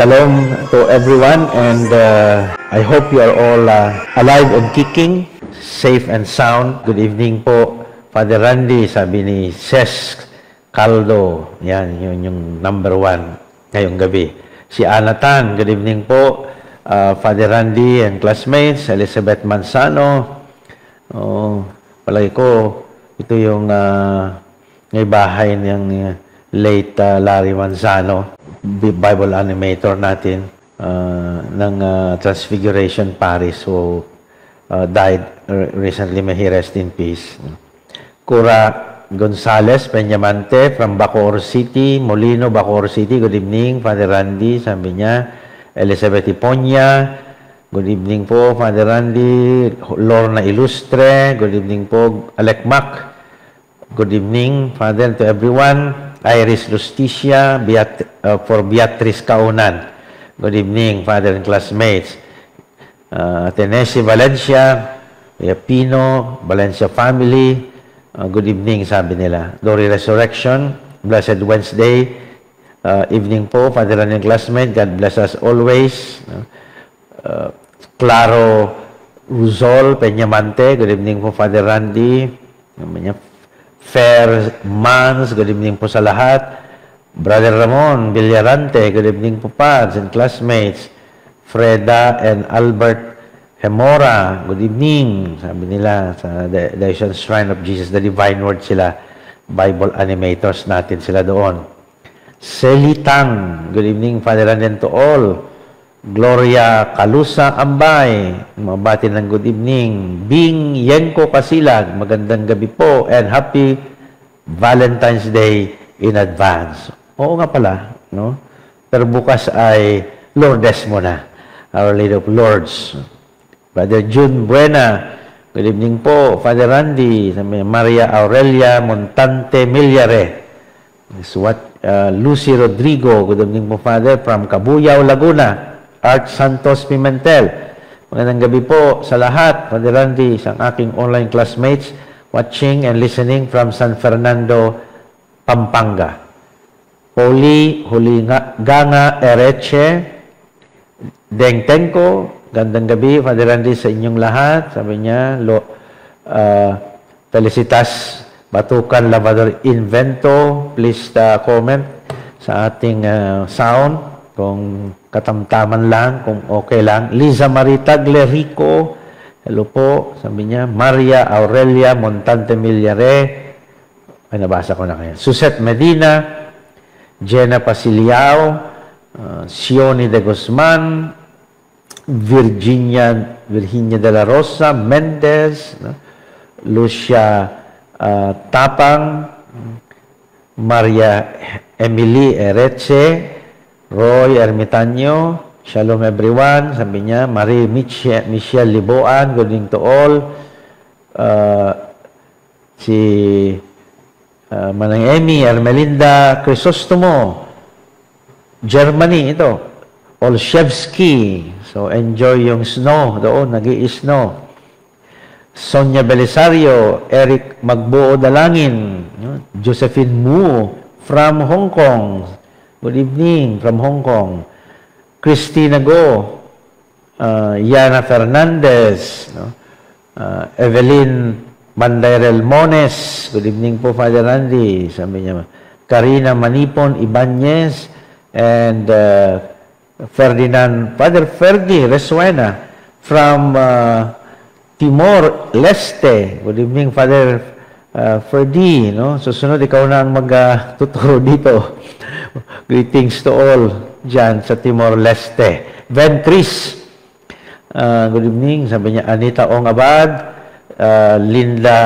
Shalom to everyone, and I hope you are all alive and kicking, safe and sound. Good evening po, Father Randy, sabi ni Ses Caldo. Yan, yun yung number 1 ngayong gabi. Si Anatan, good evening po, Father Randy and classmates, Elizabeth Manzano. Palagi ko, ito yung may bahay ng late Larry Manzano, Bible animator natin ng Transfiguration Paris, who died recently. May he rest in peace. Cura Gonzales Peñamante from Bacoor City, Molino, Bacoor City. Good evening, Father Randy, sabi niya. Elizabeth Iponya, good evening po, Father Randy. Lorna Ilustre, good evening po. Alec Mac, good evening, Father, to everyone. Iris Justicia, for Beatrice Kaunan. Good evening, Father and classmates. Tenesi Valencia, Pino, Valencia family. Good evening, sabi nila. Glory Resurrection, Blessed Wednesday. Evening po, Father and classmate. God bless us always. Claro Ruzol Peñamante, good evening po, Father Randy. Fair Mans, good evening po sa lahat. Brother Ramon Villarante, good evening po, Pads and classmates. Freda and Albert Hemora, good evening. Sabi nila sa Diocese Shrine of Jesus, the Divine Word sila. Bible animators natin sila doon. Selitang, good evening, Father, and to all. Gloria Kalusa Ambay, mabati ng good evening. Bing Yenko Kasilag, magandang gabi po and happy Valentine's Day in advance. Oo nga pala, no? Pero bukas ay Lourdes mo na, Our Lady of Lourdes. Brother June Buena, good evening po. Father Randy, Maria Aurelia Montante Milyare. Lucy Rodrigo, good evening po, Father, from Cabuyao, Laguna. Art Santos Pimentel, magandang gabi po sa lahat. Father Randy, isang aking online classmates watching and listening from San Fernando, Pampanga. Poli Ganga Ereche, Deng Tenko, gandang gabi, Father Randy, sa inyong lahat. Sabi niya, Felicitas Batukan Lavador Invento, please comment sa ating sound kung katamtaman lang, kung okay lang. Liza Marita Glerico, hello po, sabi niya. Maria Aurelia Montante Milyare, ay nabasa ko na kayo. Suset Medina, Jenna Pasiliao, Sioni de Guzman, Virginia de la Rosa Mendez, Lucia Tapang, Maria Emily Ereche, Roy Ermitanyo, shalom everyone, sabi niya. Marie Michelle Liboan, good evening to all. Si Manang Emi, Ermelinda Crisostomo, Germany ito. Olszewski, so enjoy yung snow doon, nag-i-snow. Sonia Belisario, Eric Magbuo Dalangin, Josephine Mu from Hong Kong. Good evening from Hong Kong. Christina Go, Yana Fernandez, Evelyn Bandairel Mones, good evening po, Father Randy, sabi niya. Karina Manipon Ibanez, and Father Ferdi Resuena from Timor Leste. Good evening, Father Ferdi, no? Susunod, ikaw na ang magtuturo dito. Greetings to all dyan sa Timor-Leste. Ben Chris, good evening. Sabi niya, Anita Ong Abad, Linda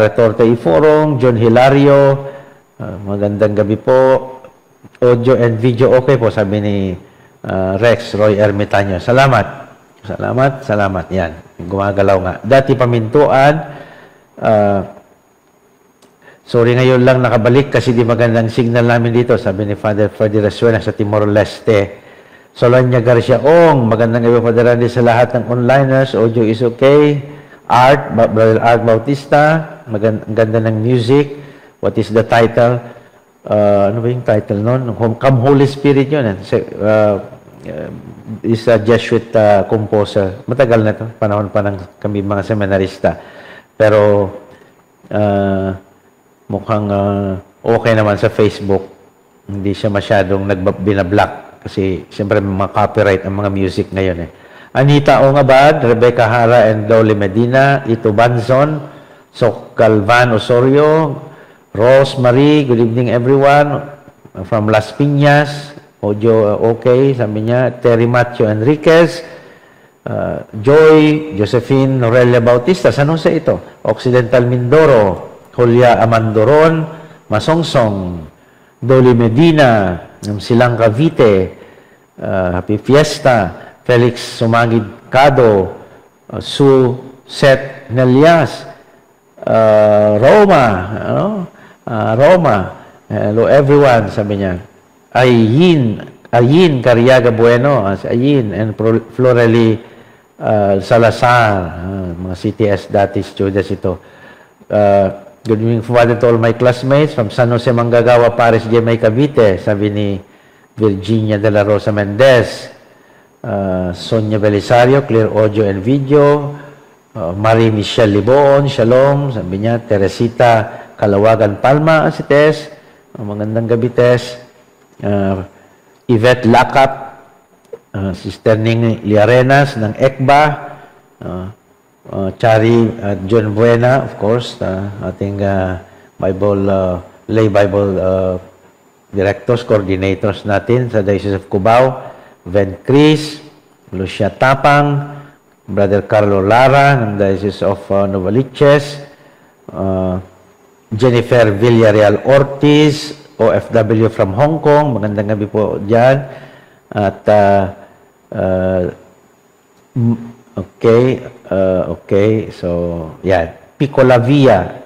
Retorte Iforong, John Hilario, magandang gabi po. Audio and video okay po, sabi ni Rex Roy Ermitanyo. Salamat. Salamat. Yan, gumagalaw nga. Dati Pamintuan, sorry, ngayon lang nakabalik kasi di magandang signal namin dito, sabi ni Father Ferdi Resuena sa Timor-Leste. Solania Garcia Ong, magandang gabi, Father Randy, sa lahat ng onliners. Audio is okay. Brother Art Bautista, ganda ng music. What is the title? ano ba yung title nun? Come Holy Spirit yun. Is a Jesuit composer. Matagal na to, panahon pa ng kami mga seminarista. Pero mukhang okay naman sa Facebook. Hindi siya masyadong binablock kasi siyempre may mga copyright ang mga music ngayon eh. Anita Ongabad, Rebecca Hara and Dolly Medina, Ito Banzon, Sok Galvan Osorio, Rose Marie, good evening everyone, from Las Piñas, audio okay, sabi niya, Terry Matthew Enriquez, Joy, Josephine Norelia Bautista, San Jose ito, Occidental Mindoro, Julia Amandoron, Masongsong, Dolly Medina, Silang Cavite, Happy Fiesta, Felix Sumagid Cado, Sue Seth Nelias, Roma, Roma, hello everyone, sabi niya. Ayin Cariaga Bueno, Ayin, and Florely Salazar, mga CTS dati students ito. Good evening, Father, to all my classmates from San Jose Manggagawa, Paris, Jemay, Cavite, sabi ni Virginia de la Rosa Mendez, Sonia Belisario, clear audio and video, Marie Michelle Libon, Shalom, sabi niya, Teresita Kalawagan Palma, si Tess, magandang gabi, Tess, Yvette Lakap, Sister Ning Liarenas ng ECBA, Chari John Buena, of course, ating Bible, lay Bible directors, coordinators natin sa Diocese of Cubao, Ven Cris, Lucia Tapang, Brother Carlo Lara ng Diocese of Novaliches, Jennifer Villarreal Ortiz, OFW from Hong Kong, magandang gabi po dyan. At okay, so yan, Piccola Via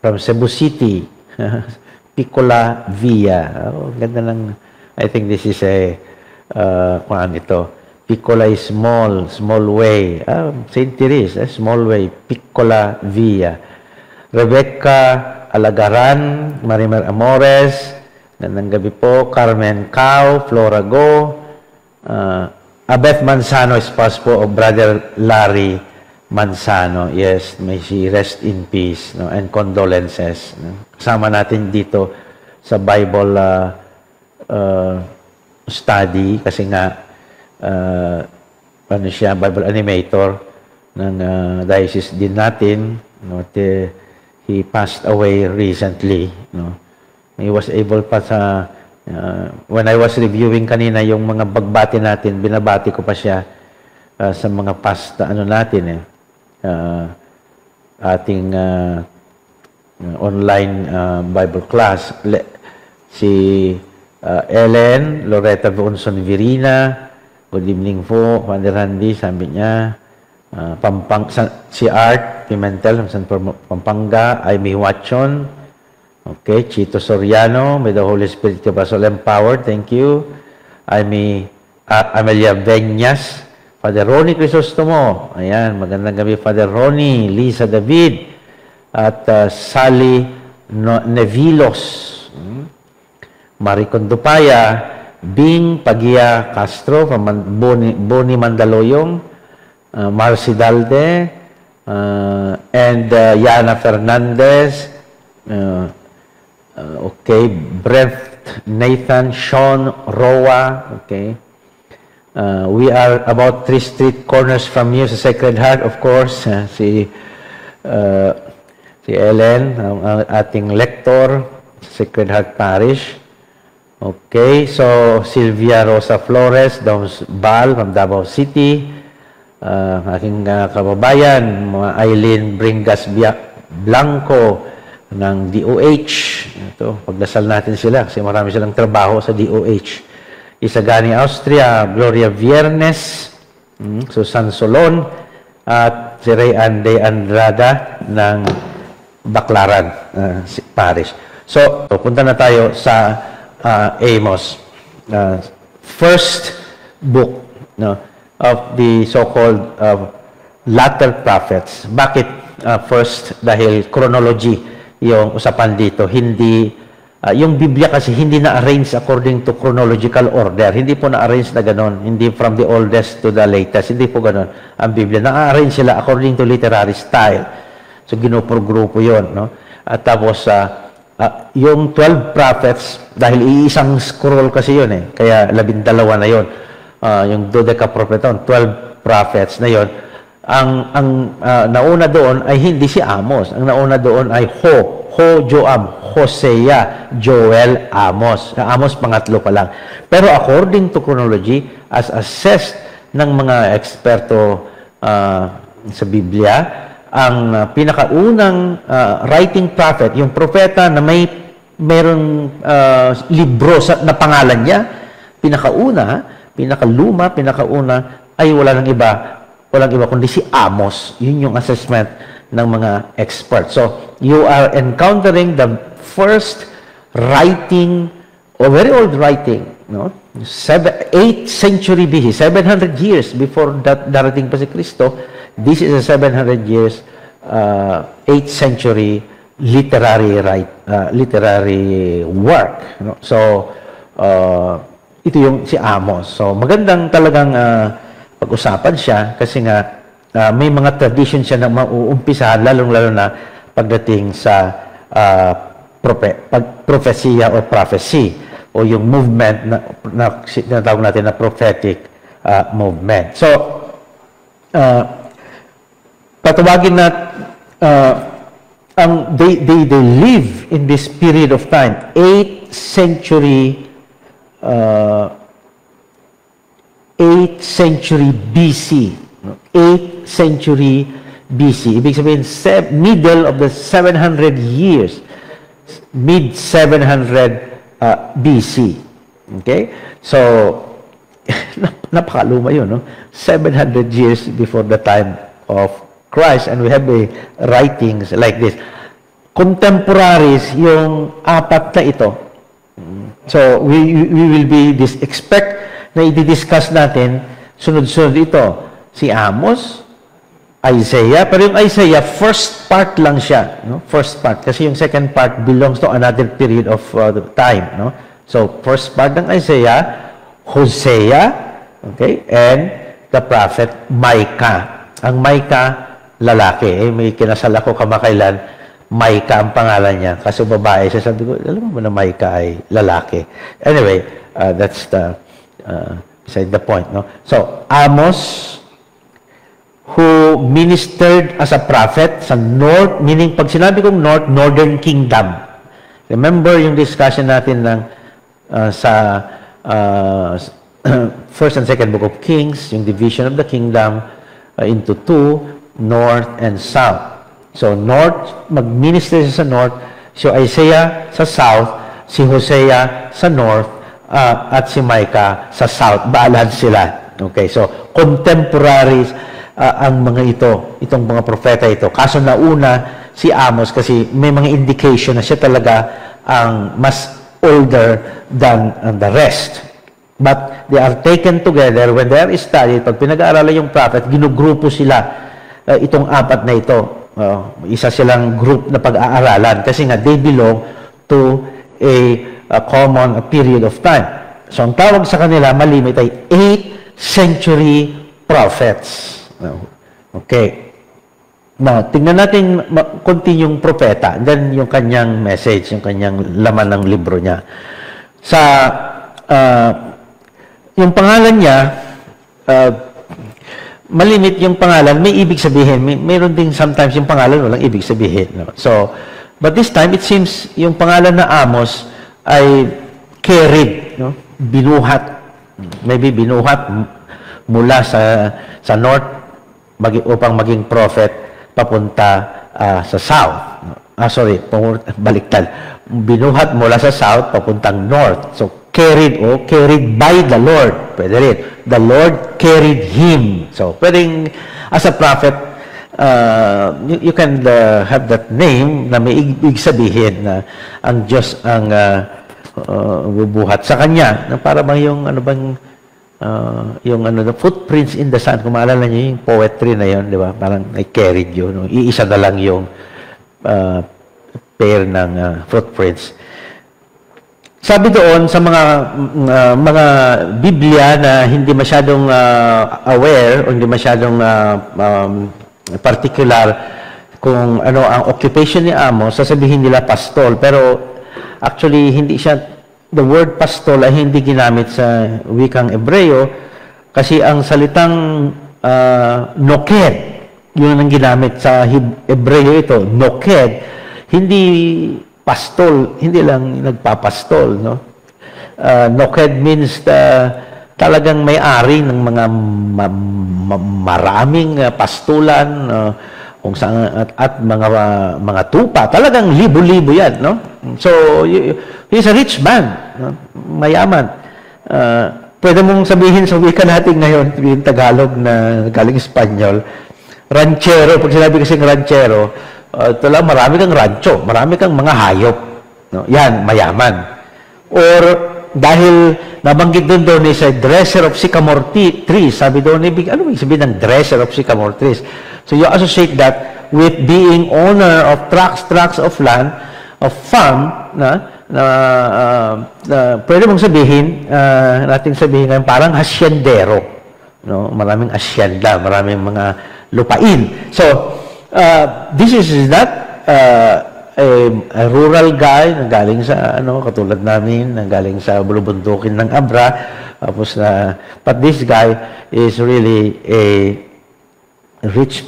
from Cebu City. Piccola Via. Oh, ganda lang. I think this is a kung ito. Piccola is small way. St. Therese, small way. Piccola Via. Rebecca Alagaran, Marimer Amores, gandang gabi po. Carmen Cao, Flora Go, Abeth Manzano, spouse po of Brother Larry Manzano. Yes, may she rest in peace, no? And condolences. No? Kasama natin dito sa Bible study kasi nga ano siya, Bible animator ng diocese din natin. No? He passed away recently. No? He was able pa sa when I was reviewing kanina yung mga bagbati natin, binabati ko pa siya sa mga past ano natin ating online Bible class. Si Ellen Loretta Bonson Virina, good evening po, Father Randy, sabi niya. Si Art Pimentel, Pampanga, Amy Watson, okay, Chito Soriano, may the Holy Spirit give us all empowered, thank you. Amelia Benyas, Father Ronnie Crisostomo, ayan, magandang gabi, Father Ronnie, Lisa David, at Sally Nevilos, Marie Condupaya, Bing Pagia Castro, from Boni Mandaloyong, Marcy Dalde, and Yana Fernandez, okay, Brent Nathan, Sean Roa, okay. We are about 3 street corners from you sa Sacred Heart, of course. Si Ellen, ang ating lector sa Sacred Heart Parish. Okay, so Sylvia Rosa Flores, Downs Bal from Davao City. Aking kababayan, mga Eileen Bringas Blanco ng DOH. Ito, pagdasal natin sila kasi marami silang trabaho sa DOH. Isagani, Austria, Gloria Viernes, Susan Solon, at si Ray Ande Andrada ng Baclaran Parish. So, punta na tayo sa Amos. First book of the so-called latter prophets. Bakit first? Dahil chronology yung usapan dito. Hindi Yung Biblia kasi hindi na-arrange according to chronological order. Hindi po na-arrange na ganon. Hindi from the oldest to the latest. Hindi po ganon ang Biblia. Na-arrange sila according to literary style. So, ginupro-grupo yun. No? At tapos, yung 12 prophets, dahil iisang scroll kasi yun kaya 12 na yun. Yung Dodecapropheton, 12 prophets na yun. Ang nauna doon ay hindi si Amos. Ang nauna doon ay Joab, Hosea, Joel, Amos. Amos pangatlo pa lang. Pero according to chronology, as assessed ng mga eksperto sa Biblia, ang pinakaunang writing prophet, yung propeta na mayroong libro na pangalan niya, pinakaluma, ay walang iba kundi si Amos. Yun yung assessment ng mga experts. So, you are encountering the first writing, or very old writing, no? 8th century BC, 700 years before that darating pa si Kristo. This is a 700 years, 8th century literary work. No? So, ito yung si Amos. So, magandang talagang pag-usapan siya kasi nga may mga tradition siya na mauumpisahan, lalong-lalo na pagdating sa prophecia or prophecy o yung movement na tinatawag natin na prophetic movement. So, patawagin na they live in this period of time, 8th century 8th century BC. 8th century BC. Ibig sabihin, middle of the 700 years. Mid-700 BC. Okay? So, napakaluma yun, no? 700 years before the time of Christ, and we have writings like this. Contemporaries yung apat na ito. So, we will be expect na i-discuss natin sunod-sunod ito. Si Amos, Isaiah, pero yung Isaiah, first part lang siya. No? First part. Kasi yung second part belongs to another period of time. No? So, first part ng Isaiah, Hosea, okay, and the prophet Micah. Ang Micah, lalaki. May kinasal ako kamakailan, Micah ang pangalan niya. Kasi babae siya. Sabi ko, alam mo na Micah ay lalaki. Anyway, that's the beside the point. No? So, Amos, who ministered as a prophet sa north, meaning pag sinabi kong north, northern kingdom. Remember yung discussion natin ng sa first and second book of Kings, yung division of the kingdom into two, north and south. So, north, mag-minister siya sa north, si Isaiah sa south, si Hosea sa north, at si Micah sa south. Balance sila. Okay, so, contemporaries ang mga itong mga propeta ito. Kaso nauna si Amos kasi may mga indication na siya talaga ang mas older than the rest. But they are taken together when they are studied. Pag pinag-aaralan yung prophet, ginugrupo sila itong apat na ito. Isa silang group na pag-aaralan kasi nga they belong to a common period of time. So ang tawag sa kanila malimit ay 8th century prophets. Okay. Now, tingnan natin konti yung propeta, then yung kanyang message, yung kanyang laman ng libro niya. Sa yung pangalan niya, malimit yung pangalan, may ibig sabihin. Mayroon ding sometimes yung pangalan walang ibig sabihin. No? So, but this time, it seems yung pangalan na Amos ay carried, no? Binuhat. Maybe binuhat mula sa north upang maging prophet papunta sa south. Baliktad. Binuhat mula sa south papuntang north. So, carried by the Lord. Pwede rin. The Lord carried him. So, pwedeng as a prophet, you can have that name na may ibig sabihin na ang Diyos ang bubuhat sa kanya. Na para bang yung the footprints in the sand, kung maalala niyo yung poetry na yun, di ba? Parang I carried you. No? Iisa na lang yung pair ng footprints. Sabi doon sa mga Biblia na hindi masyadong aware o hindi masyadong particular kung ano ang occupation ni Amos, sasabihin nila pastol. Pero actually, hindi siya, the word pastol ay hindi ginamit sa wikang Ebreo kasi ang salitang noked, yun ang ginamit sa Ebreo ito, noked, hindi pastol, hindi lang nagpapastol, no? Noked means talagang may-ari ng mga maraming pastulan, kung saan at mga tupa, talagang libo-libo 'yan, no? So he's a rich man, no? Mayaman. Pwede mong sabihin sa wika natin ngayon, yung Tagalog na galing Espanyol, ranchero. Pag sinabi kasing ranchero, talagang marami kang rancho, marami kang mga hayop, no? Yan, mayaman. Or dahil nabanggit doon is a dresser of sycamore trees. Sabi doon, ano ibig sabihin ng dresser of sycamore trees? So you associate that with being owner of tracts of land, of farm, pwede mong sabihin, natin sabihin ngayon, parang hasyendero. No? Maraming hasyenda, maraming mga lupain. So, this is not a rural guy na galing sa katulad namin, na galing sa bulubundukin ng Abra, tapos but this guy is really a rich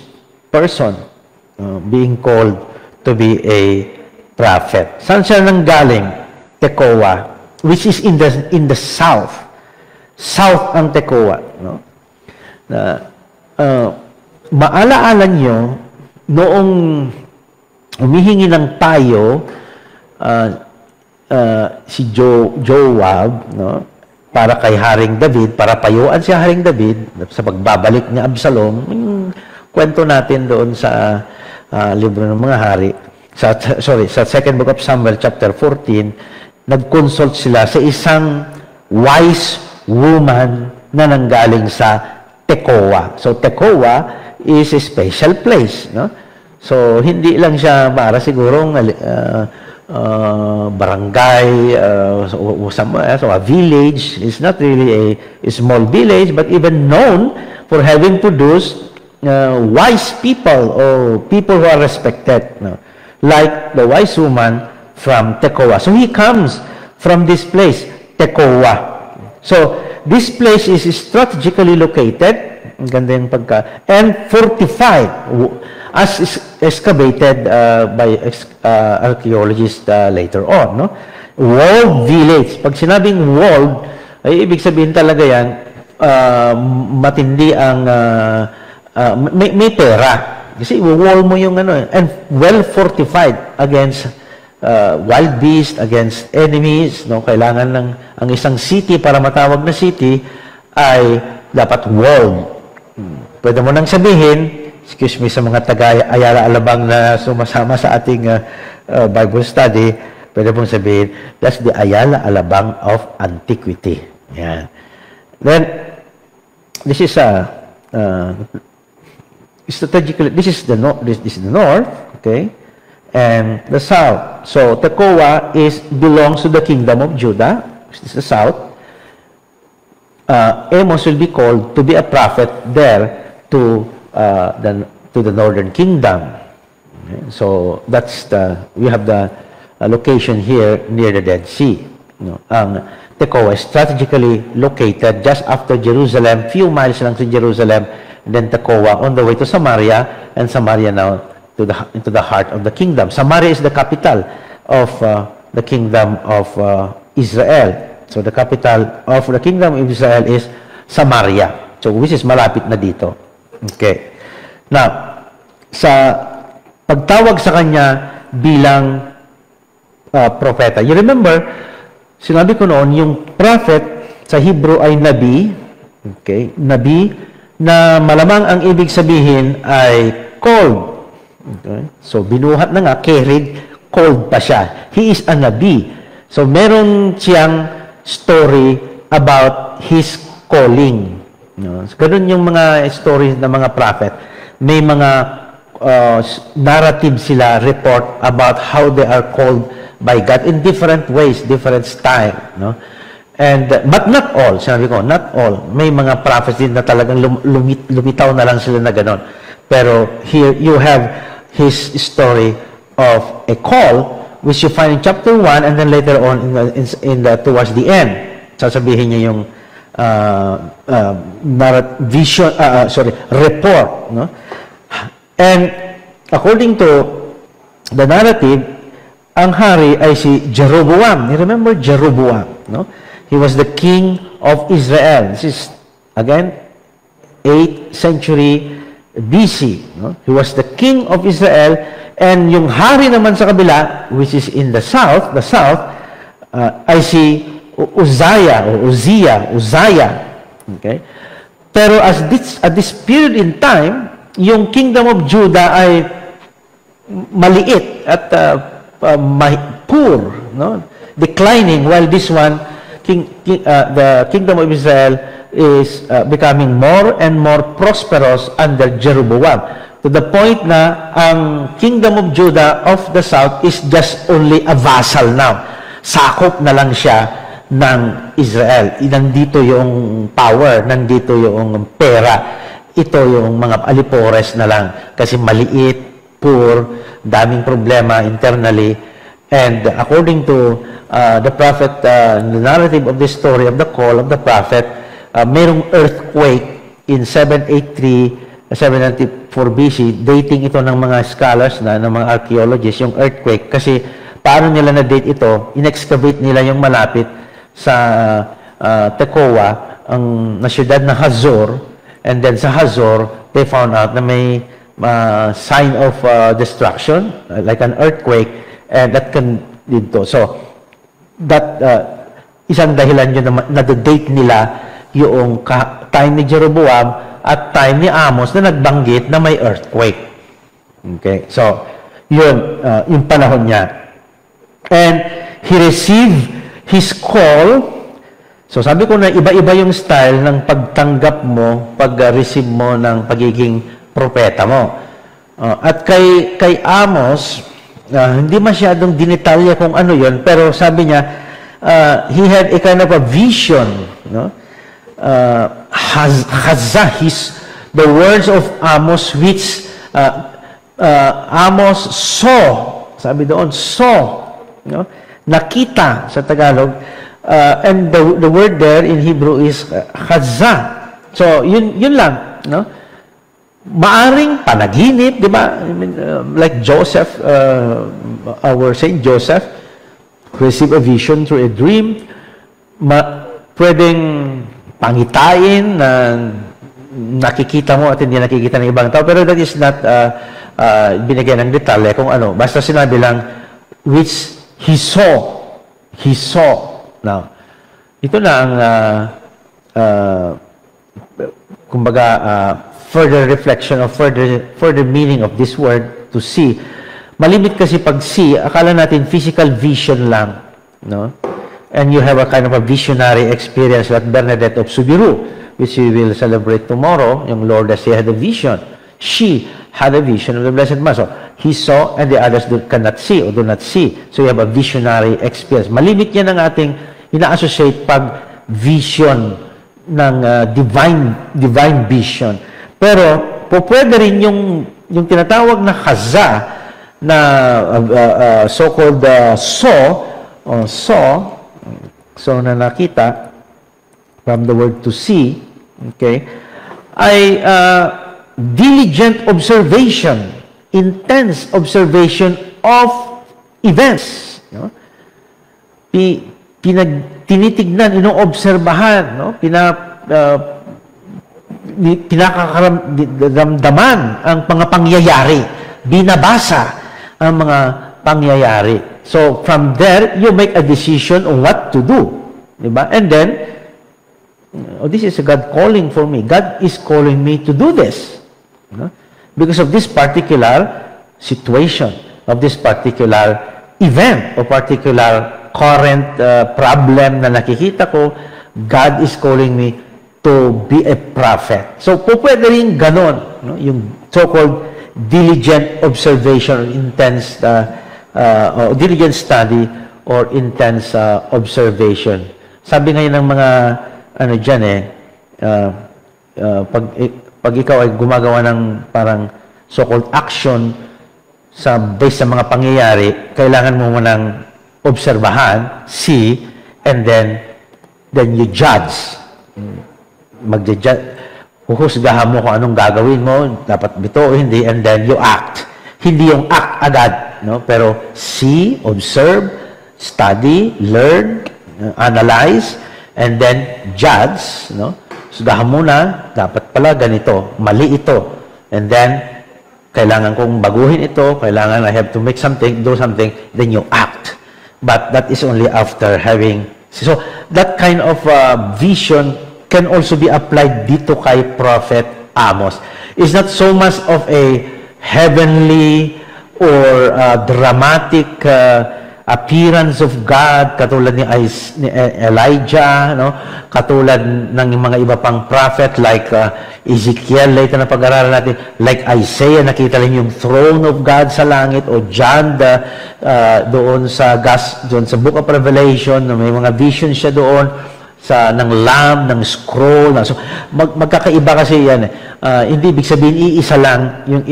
person, being called to be a prophet. Saan siya nanggaling? Tekoa, which is in the south. South ang Tekoa, no? Maalaala nyo noong humihingi ng payo si Joab, no, para kay Haring David, para payuan si Haring David sa pagbabalik ni Absalom, yung kwento natin doon sa libro ng mga hari, sa second book of Samuel chapter 14, nag-consult sila sa isang wise woman na nanggaling sa Tekoa. So Tekoa is a special place, no? So, hindi lang siya para sigurong barangay, so a village. It's not really a small village, but even known for having produced wise people or people who are respected, no? Like the wise woman from Tekoa. So, he comes from this place, Tekoa. So, this place is strategically located, ang ganda yung and fortified, as excavated by archaeologists later on, no? Walled village. Pag sinabing walled, ay ibig sabihin talaga yan, matindi ang, may pera. Kasi wall mo yung and well fortified against wild beasts, against enemies, no? Kailangan ang isang city para matawag na city ay dapat walled. Pwede mo nang sabihin, excuse me sa mga taga-Ayala Alabang na sumasama sa ating Bible study, pwede mong sabihin, that's the Ayala Alabang of antiquity. Yeah. Then, this is strategically, this is the north, okay, and the south. So Tekoa belongs to the kingdom of Judah, which is the south. Amos will be called to be a prophet there to the northern kingdom. Okay? So that's we have the location here near the Dead Sea. Ang Tekoa is strategically located just after Jerusalem, few miles lang to Jerusalem, and then Tekoa on the way to Samaria, and Samaria now into the heart of the kingdom. Samaria is the capital of the kingdom of Israel. So the capital of the kingdom of Israel is Samaria. So which is malapit na dito. Okay. Now, sa pagtawag sa kanya bilang propeta. You remember, sinabi ko noon, yung prophet sa Hebrew ay nabi. Okay? Nabi na malamang ang ibig sabihin ay called. Okay? So binuhat na nga, carried, called pa siya. He is a nabi. So meron siyang story about his calling. So, ganun yung mga stories ng mga prophet. May mga narrative sila, report about how they are called by God in different ways, different style, no? And but not all, sabi ko, not all. May mga prophets din na talagang lumitaw na lang sila na ganon. Pero here you have his story of a call, which you find in chapter 1, and then later on towards the end, sasabihin niya yung report, no? And according to the narrative, ang hari ay si Jeroboam. You remember Jeroboam, no? He was the king of Israel. This is, again, 8th century BC. No? He was the king of Israel. And yung hari naman sa kabila, which is in the south, ay si Uzziah. Okay? Pero at this period in time, yung kingdom of Judah ay maliit at poor, no? Declining, while this one, the kingdom of Israel is becoming more and more prosperous under Jeroboam, to the point na ang kingdom of Judah of the south is just only a vassal now. Sakop na lang siya ng Israel. Nandito yung power, nandito yung pera. Ito yung mga alipores na lang kasi maliit, poor, daming problema internally. And according to the prophet, the narrative of the story of the call of the prophet, mayroong earthquake in 783, 794 BC, dating ito ng mga scholars ng mga archaeologists, yung earthquake. Kasi paano nila na-date ito? In-excavate nila yung malapit sa Tekoa, na siyudad na Hazor, and then sa Hazor, they found out na may sign of destruction, like an earthquake, and that can lead to. So, that isang dahilan yun na date nila yung time ni Jeroboam at time ni Amos na nagbanggit na may earthquake. Okay? So, yun, yung panahon niya. And he received his call. So, sabi ko na iba-iba yung style ng pagtanggap mo, pag-receive mo ng pagiging propeta mo. At kay Amos, hindi masyadong dinitalya kung ano yon, pero sabi niya, he had a kind of a vision, no? The words of Amos, which Amos saw, sabi doon, saw, no? Nakita sa Tagalog, and the word there in Hebrew is chazah. So, yun lang, no? Maaring panaginip, di ba? I mean, like Joseph, our Saint Joseph, received a vision through a dream. Pwedeng pangitain na nakikita mo at hindi nakikita ng ibang tao. Pero that is not binigyan ng detalye kung ano. Basta sinabi lang, which he saw. He saw. Now, ito na ang kumbaga, further reflection of further meaning of this word to see. Malimit kasi pag see, akala natin physical vision lang, no? And you have a kind of a visionary experience like Bernadette of Subiru, which we will celebrate tomorrow. Yung Lord as she had a vision. She had a vision of the Blessed Mass. So, he saw and the others cannot see or do not see. So, you have a visionary experience. Malimit yan ang ating ina-associate pag vision ng divine vision. Pero, pwede rin yung tinatawag na chazah, na so-called so na nakita, from the word to see, okay, ay diligent observation, intense observation of events. No? Tinitignan, inoobserbahan, no? Pinakaramdaman ang mga pangyayari, binabasa ang mga pangyayari. So, from there, you make a decision on what to do. Diba? And then, this is God calling for me. God is calling me to do this. Because of this particular situation, of this particular event, or particular current problem na nakikita ko, God is calling me to be a prophet. So, pwede rin ganon, no? Yung so-called diligent observation, intense diligent study or intense observation. Sabi ngayon ng mga ano diyan pag ikaw ay gumagawa ng parang so-called action based sa mga pangyayari, kailangan mo munang obserbahan, see, and then you judge. Huhusgahan mo kung anong gagawin mo, dapat bito o hindi, and then you act. Hindi yung act agad, no? Pero see, observe, study, learn, analyze, and then judge, no? Husgahan muna, dapat pala ganito, mali ito. And then, kailangan kong baguhin ito, kailangan I have to make something, do something, then you act. But that is only after having... So, that kind of vision can also be applied dito kay Prophet Amos. It's not so much of a heavenly or dramatic appearance of God, katulad ni Elijah, no? Katulad ng mga iba pang prophet like Ezekiel, later na pag-aralan natin, like Isaiah, nakita lang yung throne of God sa langit, o John, doon sa Book of Revelation, may mga visions siya doon, ng lamb, ng scroll. So, magkakaiba kasi yan. Hindi ibig sabihin, iisa lang yung,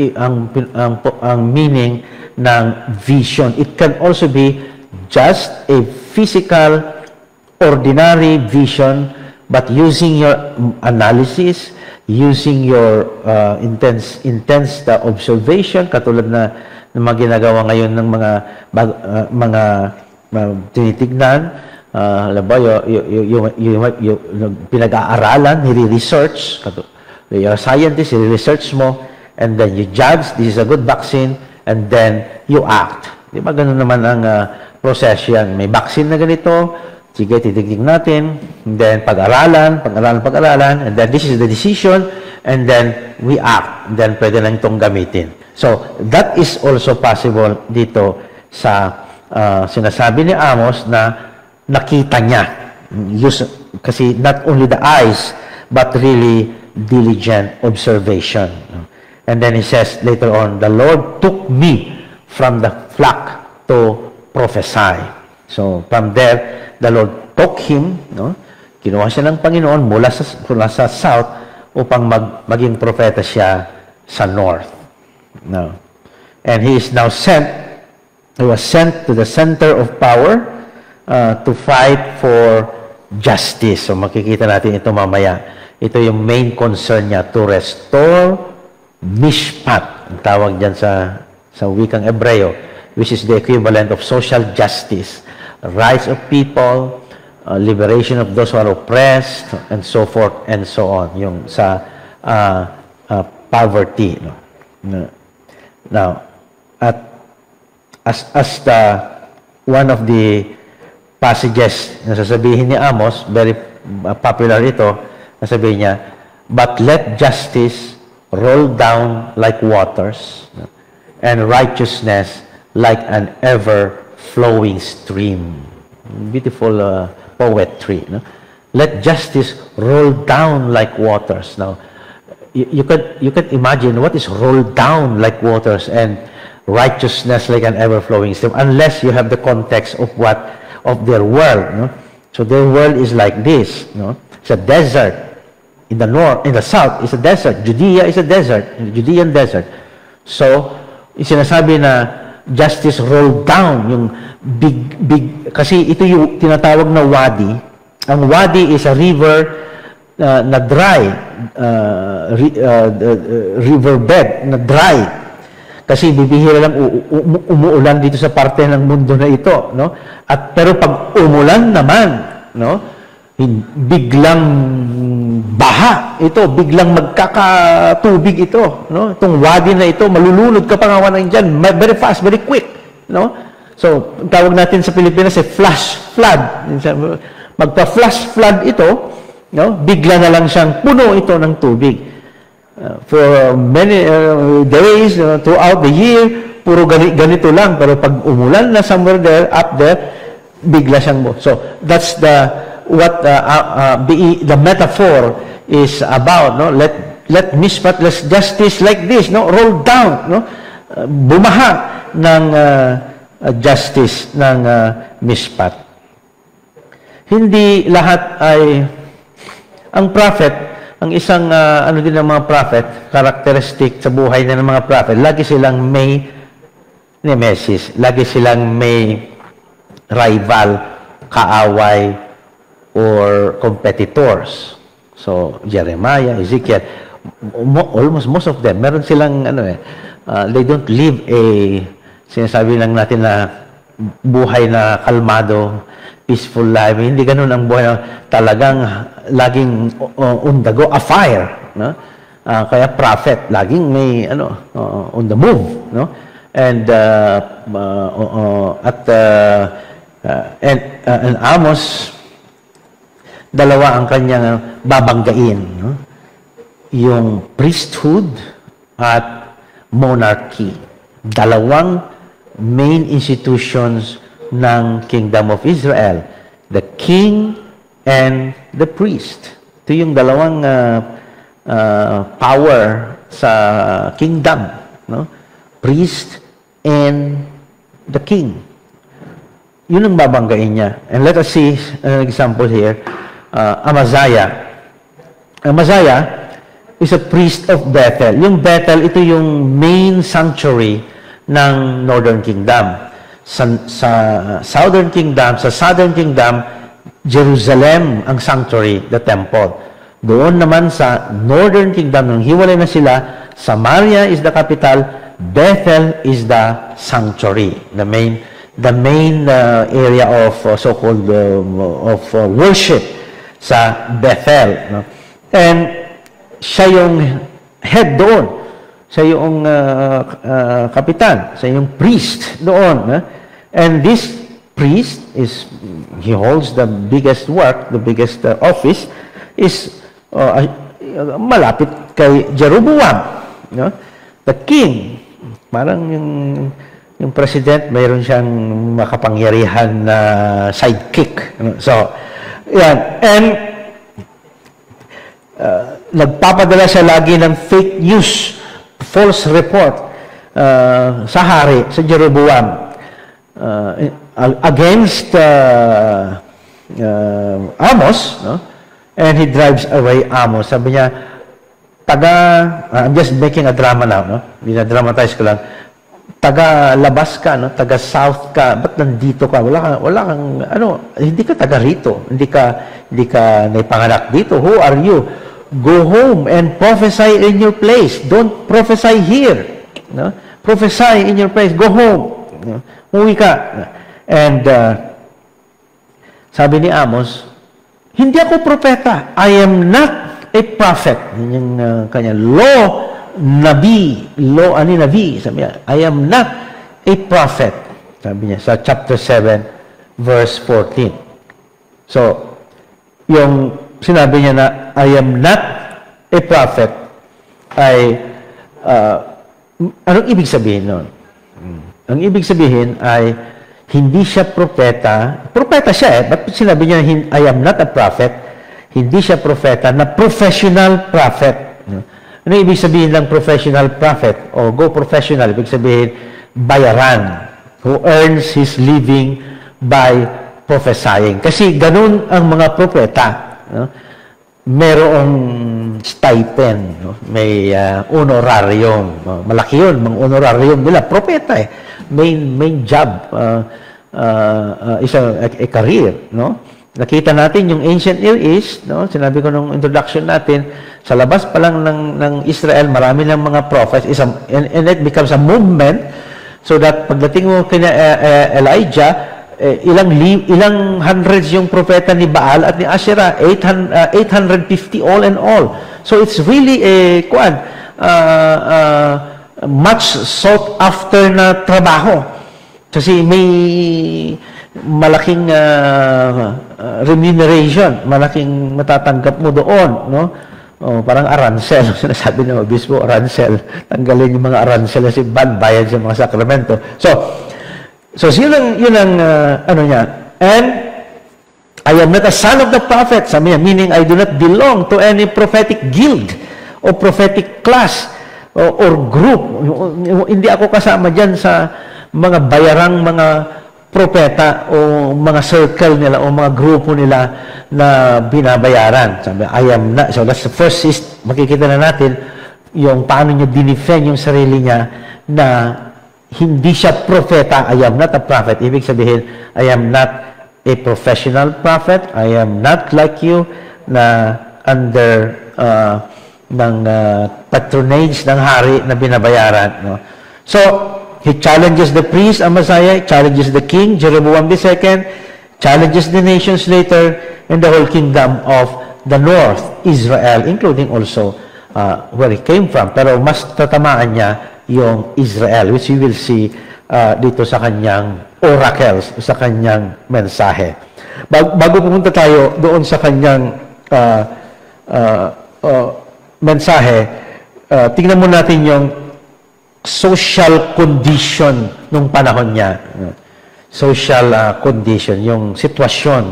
ang meaning ng vision. It can also be just a physical, ordinary vision, but using your analysis, using your intense observation, katulad na ng mga ginagawa ngayon ng mga tinitignan, yung pinag-aaralan, nire-research, you're a scientist, nire-research mo, and then you judge, this is a good vaccine, and then you act. Di ba ganun naman ang process yan? May vaccine na ganito, sige, titignan natin, and then pag-aralan, and then this is the decision, and then we act, and then pwede lang itong gamitin. So, that is also possible dito sa sinasabi ni Amos na nakita niya. Kasi not only the eyes, but really diligent observation. And then he says later on, the Lord took me from the flock to prophesy. So, from there, the Lord took him, no? Kinuha siya ng Panginoon mula sa south upang maging propeta siya sa north. No. And he is now he was sent to the center of power to fight for justice. So, makikita natin ito mamaya. Ito yung main concern niya, to restore mishpat, ang tawag dyan sa wikang Hebreo, which is the equivalent of social justice, rights of people, liberation of those who are oppressed, and so forth and so on, yung sa poverty. No? Now, as one of the passages na sasabihin ni Amos, very popular ito, nasabihin niya, but let justice roll down like waters, and righteousness like an ever-flowing stream. Beautiful poetry. No? Let justice roll down like waters. Now, you could imagine what is roll down like waters and righteousness like an ever-flowing stream, unless you have the context of their world. No? So their world is like this. No? It's a desert. In the north, in the south, is a desert. Judea is a desert, in the Judean desert. So, sinasabi na justice roll down, yung big, kasi ito yung tinatawag na wadi. Ang wadi is a river na dry, riverbed na dry. Kasi bibihira lang umuulan dito sa parte ng mundo na ito, no? Pero pag umulan naman, no? Biglang baha ito, biglang magkakatubig ito, no? Itong wadi na ito, malulunod ka pa nga diyan, very fast, very quick, no? So, tawag natin sa Pilipinas flash flood. Magpa-flash flood ito, no? Bigla na lang siyang puno ito ng tubig. For many days throughout the year, puro ganito lang, pero pag umulan na somewhere there, up there, bigla siyang so that's what the metaphor is about, no? Let mishpat, let justice like this, no? Roll down, no? Bumaha ng justice ng Mishpat. Hindi lahat ay ang prophet, ang isang ano din ng mga prophet, characteristic sa buhay ng mga prophet, lagi silang may nemesis, lagi silang may rival, kaaway, or competitors. So, Jeremiah, Ezekiel, almost most of them, meron silang, they don't live sinasabi lang natin na buhay na kalmado, peaceful life. Hindi ganun ang buhay na talagang laging on the go, a fire. No? Kaya prophet, laging may, on the move. No? And Amos, dalawa ang kanyang babanggain, no? Yung priesthood at monarchy. Dalawang main institutions ng Kingdom of Israel, the king and the priest. Ito yung dalawang power sa kingdom, no? Priest and the king. Yun ang babanggain niya. And let us see an example here. Amaziah. Amaziah is a priest of Bethel. Yung Bethel, ito yung main sanctuary ng Northern Kingdom. Sa Southern Kingdom, Jerusalem ang sanctuary, the temple. Doon naman sa Northern Kingdom, nung hiwalay na sila, Samaria is the capital, Bethel is the sanctuary, the main area of so-called worship sa Bethel. No? And siya yung head doon. Siya yung kapitan. Siya yung priest doon. No? And this priest he holds the biggest work, the biggest office, is malapit kay Jeroboam. No? The king, parang yung president, mayroon siyang makapangyarihan na sidekick. So, yan. And nagpapadala siya lagi ng fake news, false report sa hari, sa Jeroboam, against Amos, no? And he drives away Amos. Sabi niya, I'm just making a drama now, no? Dinadramatize ko lang. Taga-labas ka, no? Taga-south ka, ba't nandito ka? Wala kang, hindi ka taga rito. Hindi ka naipanganak dito. Who are you? Go home and prophesy in your place. Don't prophesy here. No? Prophesy in your place. Go home. No? Uwi ka. And sabi ni Amos, hindi ako propeta. I am not a prophet. Yun yung kanya law, nabi, sabi niya, I am not a prophet, sabi niya sa chapter 7 verse 14. So, yung sinabi niya na I am not a prophet ay anong ibig sabihin nun? Ang ibig sabihin ay hindi siya propeta siya ba't sinabi niya I am not a prophet? Hindi siya propeta na professional prophet. Ano ibig sabihin ng professional prophet? O go professional, ibig sabihin, bayaran, who earns his living by prophesying. Kasi ganun ang mga propeta. No? Merong stipend, no? May honorarium. No? Malaki yun, mga honorarium nila. Propeta main job, is a career. No? Nakita natin yung ancient Near East, no? Sinabi ko nung introduction natin, sa labas pa lang ng Israel, marami ng mga prophets, and it becomes a movement, so that pagdating mo kina Elijah, ilang hundreds yung propeta ni Baal at ni Asherah, 850 all in all. So it's really much sought after na trabaho. Kasi may malaking remuneration, malaking matatanggap mo doon, no? Parang aransel, sinasabi ng obispo, aransel. Tanggalin yung mga aransel kasi bayad sa mga sakramento. So yun ang ano niya. And I am not a son of the prophet, sabi niya, meaning I do not belong to any prophetic guild o prophetic class or group. Hindi ako kasama dyan sa mga bayarang mga propeta o mga circle nila o mga grupo nila na binabayaran. Sabi, I am not. So that's the first makikita na natin yung paano niya dinefend yung sarili niya na hindi siya propeta. I am not a prophet. Ibig sabihin, I am not a professional prophet. I am not like you na under ng patronage ng hari na binabayaran. No? So, he challenges the priest, Amaziah, challenges the king, Jeroboam II, challenges the nations later, and the whole kingdom of the north, Israel, including also where he came from. Pero mas tatamaan niya yung Israel, which we will see dito sa kanyang oracles, sa kanyang mensahe. Bago pumunta tayo doon sa kanyang mensahe, tingnan mo natin yung social condition nung panahon niya. Social condition, yung sitwasyon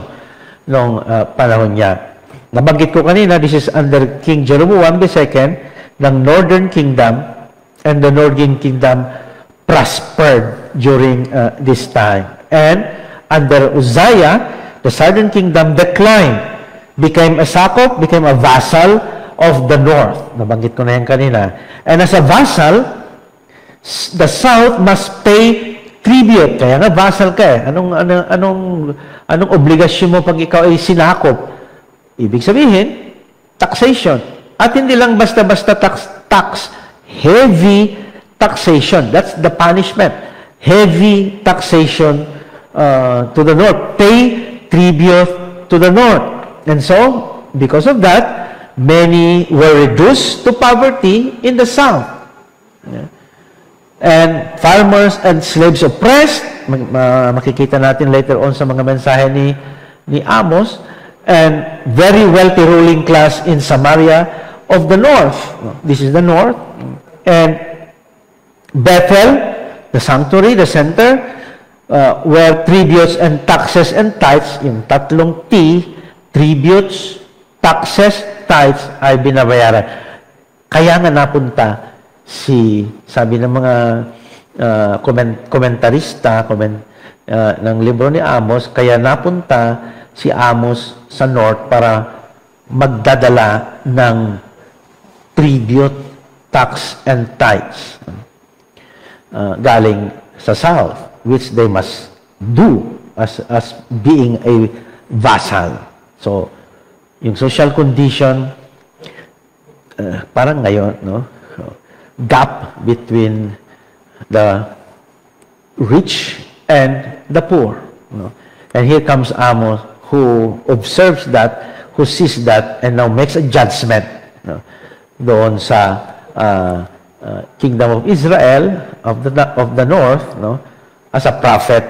nung panahon niya. Nabanggit ko kanina, this is under King Jeroboam II ng Northern Kingdom, and the Northern Kingdom prospered during this time. And under Uzziah, the Southern Kingdom declined, became a sakop, became a vassal of the North. Nabanggit ko na yan kanina. And as a vassal, the South must pay tribute. Kaya nga, vassal ka eh. Anong obligasyon mo pag ikaw ay sinakop? Ibig sabihin, taxation. At hindi lang basta-basta tax. Heavy taxation. That's the punishment. Heavy taxation to the North. Pay tribute to the North. And so, because of that, many were reduced to poverty in the South. Yeah. And farmers and slaves oppressed, makikita natin later on sa mga mensahe ni Amos, and very wealthy ruling class in Samaria of the north. This is the north. And Bethel, the sanctuary, the center, where tributes and taxes and tithes, yung tatlong T, tributes, taxes, tithes, ay binabayaran. Kaya nga napunta sabi ng mga komentarista ng libro ni Amos, kaya napunta si Amos sa North para magdadala ng tribute, tax, and tithes galing sa South, which they must do as being a vassal. So, yung social condition, parang ngayon, no? Gap between the rich and the poor. No? And here comes Amos, who observes that, who sees that, and now makes a judgment, no? Doon sa kingdom of Israel, of the north, no? As a prophet,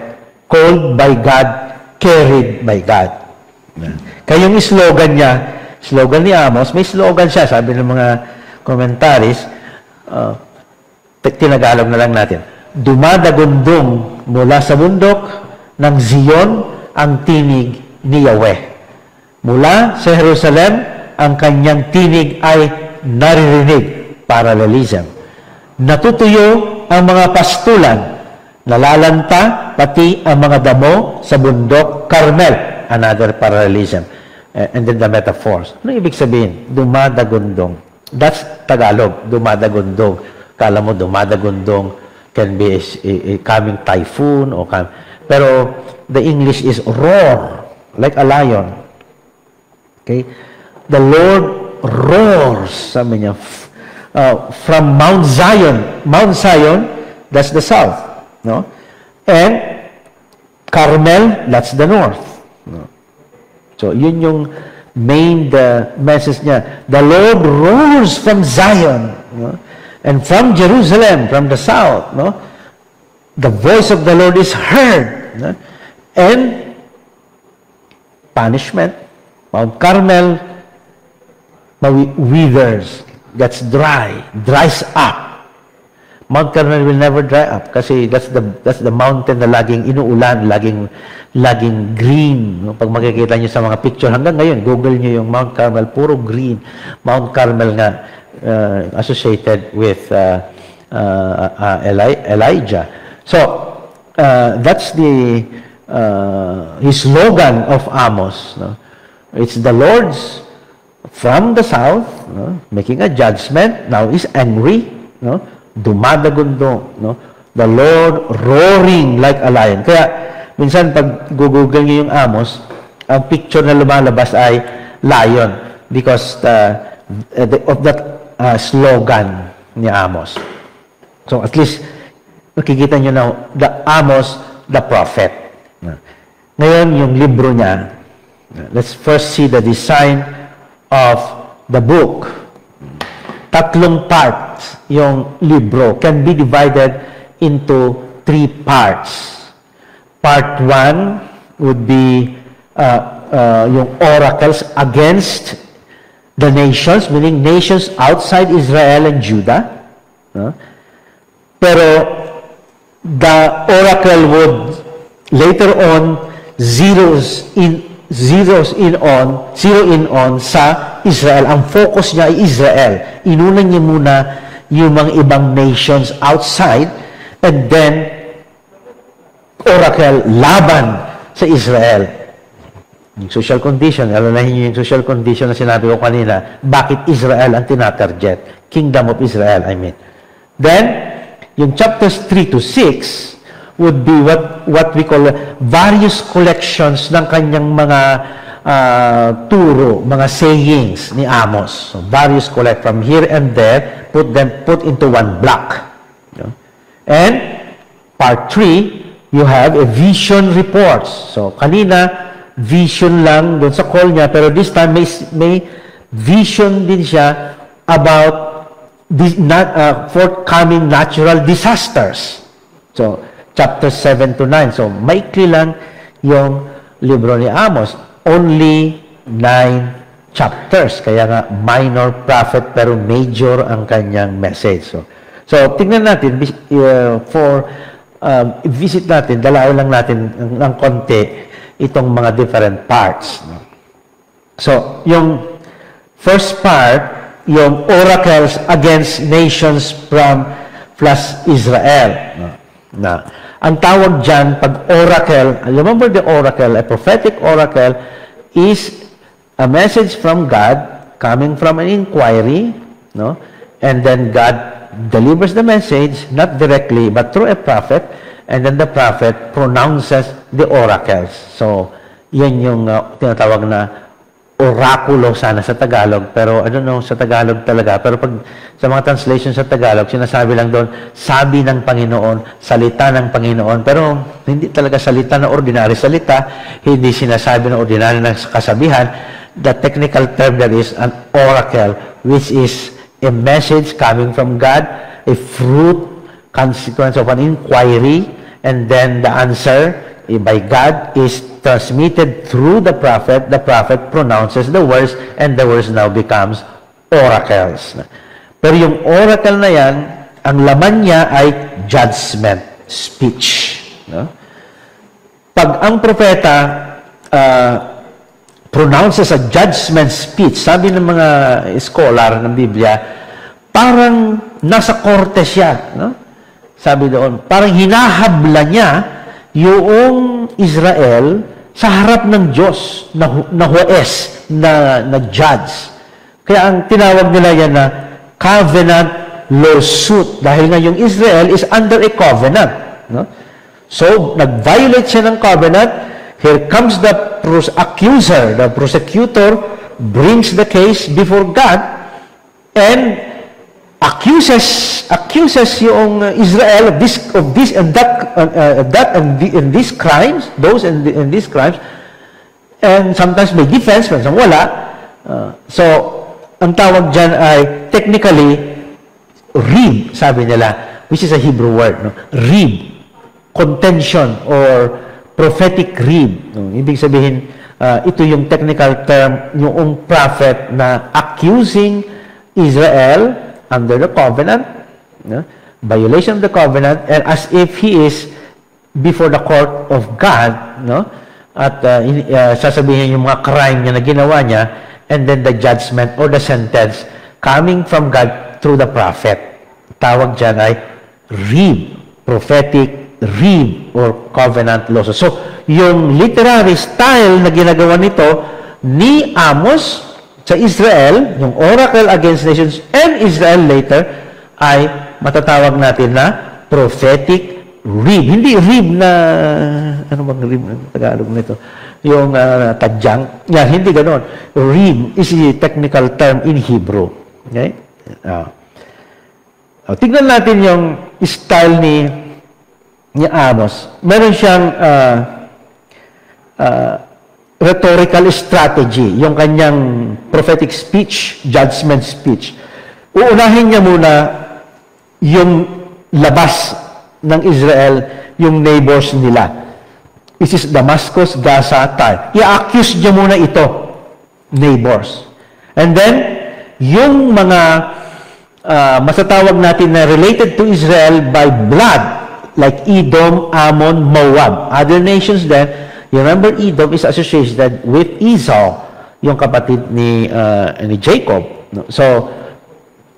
called by God, carried by God. Kaya yung slogan ni Amos, may slogan siya, sabi ng mga commentaries, tinagalog na lang natin. Dumadagundong mula sa bundok ng Zion ang tinig ni Yahweh. Mula sa Jerusalem, ang kanyang tinig ay naririnig. Parallelism. Natutuyo ang mga pastulan, nalalanta pati ang mga damo sa bundok Carmel. Another parallelism. And then the metaphors. Ano ibig sabihin? Dumadagundong. That's Tagalog, dumadagundong. Kala mo dumadagundong can be a coming typhoon pero the English is roar, like a lion. Okay? The Lord roars, sabi niya, from Mount Zion. Mount Zion, that's the south, no? And Carmel, that's the north. No? So, yun yung the message niya. The Lord roars from Zion, no? And from Jerusalem, from the south, no? The voice of the Lord is heard, no? And punishment, Mount Carmel withers, gets dries up. Mount Carmel will never dry up kasi that's the mountain na laging inuulan, laging green. Pag makikita niyo sa mga picture hanggang ngayon, Google niyo yung Mount Carmel, puro green. Mount Carmel nga associated with Elijah. So, that's the his slogan of Amos. No? It's the Lord's from the south, no? Making a judgment. Now he's angry. No? Dumadagundo. No? The Lord roaring like a lion. Kaya minsan pag google niyo yung Amos, ang picture na lumalabas ay lion because of that slogan ni Amos. So at least nakikita nyo na the Amos, the prophet. Ngayon, yung libro niya, let's first see the design of the book. 3 parts yung libro, can be divided into 3 parts. Part 1 would be yung oracles against the nations, meaning nations outside Israel and Judah. Pero the oracle would later on zero in on sa Israel. Ang focus niya ay Israel. Inunan niya muna yung mga ibang nations outside and then oracle laban sa Israel. Yung social condition, alalahin niyo yung social condition na sinabi ko kanina, bakit Israel ang tinatarget? Kingdom of Israel, I mean. Then, yung chapters 3 to 6 would be what we call various collections ng kanyang mga turo, mga sayings ni Amos. So, various collect from here and there, put into one block. And part 3, you have a vision reports. So, kanina, vision lang doon sa call niya, pero this time may vision din siya about forthcoming natural disasters. So, chapter 7 to 9. So, maikli lang yung libro ni Amos. Only 9 chapters. Kaya nga, minor prophet pero major ang kanyang message. So tingnan natin, visit natin, dalaw lang natin ng konti itong mga different parts. So, yung first part, yung oracles against nations from plus Israel. Ang tawag dyan, pag oracle, remember the oracle, a prophetic oracle is a message from God coming from an inquiry, no? And then God delivers the message, not directly, but through a prophet, and then the prophet pronounces the oracles. So, yan yung tinatawag na orakulo sana sa Tagalog, pero I don't know sa Tagalog talaga, pero pag sa mga translation sa Tagalog, sinasabi lang doon, sabi ng Panginoon, salita ng Panginoon, pero hindi talaga salita na ordinary salita, hindi sinasabi ng ordinary na kasabihan. The technical term there is an oracle, which is a message coming from God, a fruit, consequence of an inquiry, and then the answer by God is transmitted through the prophet pronounces the words, and the words now becomes oracles. Pero yung oracle na yan, ang laman niya ay judgment speech. No? Pag ang propeta pronounces a judgment speech, sabi ng mga scholar ng Biblia, parang nasa korte siya. No? Sabi doon, parang hinahabla niya yung Israel sa harap ng Diyos na huwes, na judge. Kaya ang tinawag nila yan na covenant lawsuit. Dahil nga yung Israel is under a covenant. No? So, nag-violate siya ng covenant. Here comes the accuser, the prosecutor, brings the case before God and accuses yung Israel of this and that and these crimes, those and these crimes, and sometimes may defense, minsan wala. So, ang tawag dyan ay technically rib, sabi nila, which is a Hebrew word, no? Rib, contention or prophetic rib. No? Ibig sabihin, ito yung technical term, yung prophet na accusing Israel under the covenant, no? Violation of the covenant, and as if he is before the court of God, no? At sasabihin yung mga crime niya na ginawa niya, and then the judgment or the sentence coming from God through the prophet. Tawag dyan ay rib, prophetic rib or covenant law. So, yung literary style na ginagawa nito ni Amos sa Israel, yung oracle against nations and Israel later, ay matatawag natin na prophetic rib. Hindi rib na, ano bang rib na Tagalog nito? Yung tadyang. Yan, hindi ganon. Rib is a technical term in Hebrew. Okay? Tignan natin yung style ni Amos. Meron siyang rhetorical strategy, yung kanyang prophetic speech, judgment speech. Uunahin niya muna yung labas ng Israel, yung neighbors nila. This is Damascus, Gaza, Tyre. I-accuse niya muna ito, neighbors. And then, yung mga masatawag natin na related to Israel by blood, like Edom, Ammon, Moab. Other nations then, you remember Edom is associated with Esau, yung kapatid ni Jacob. So,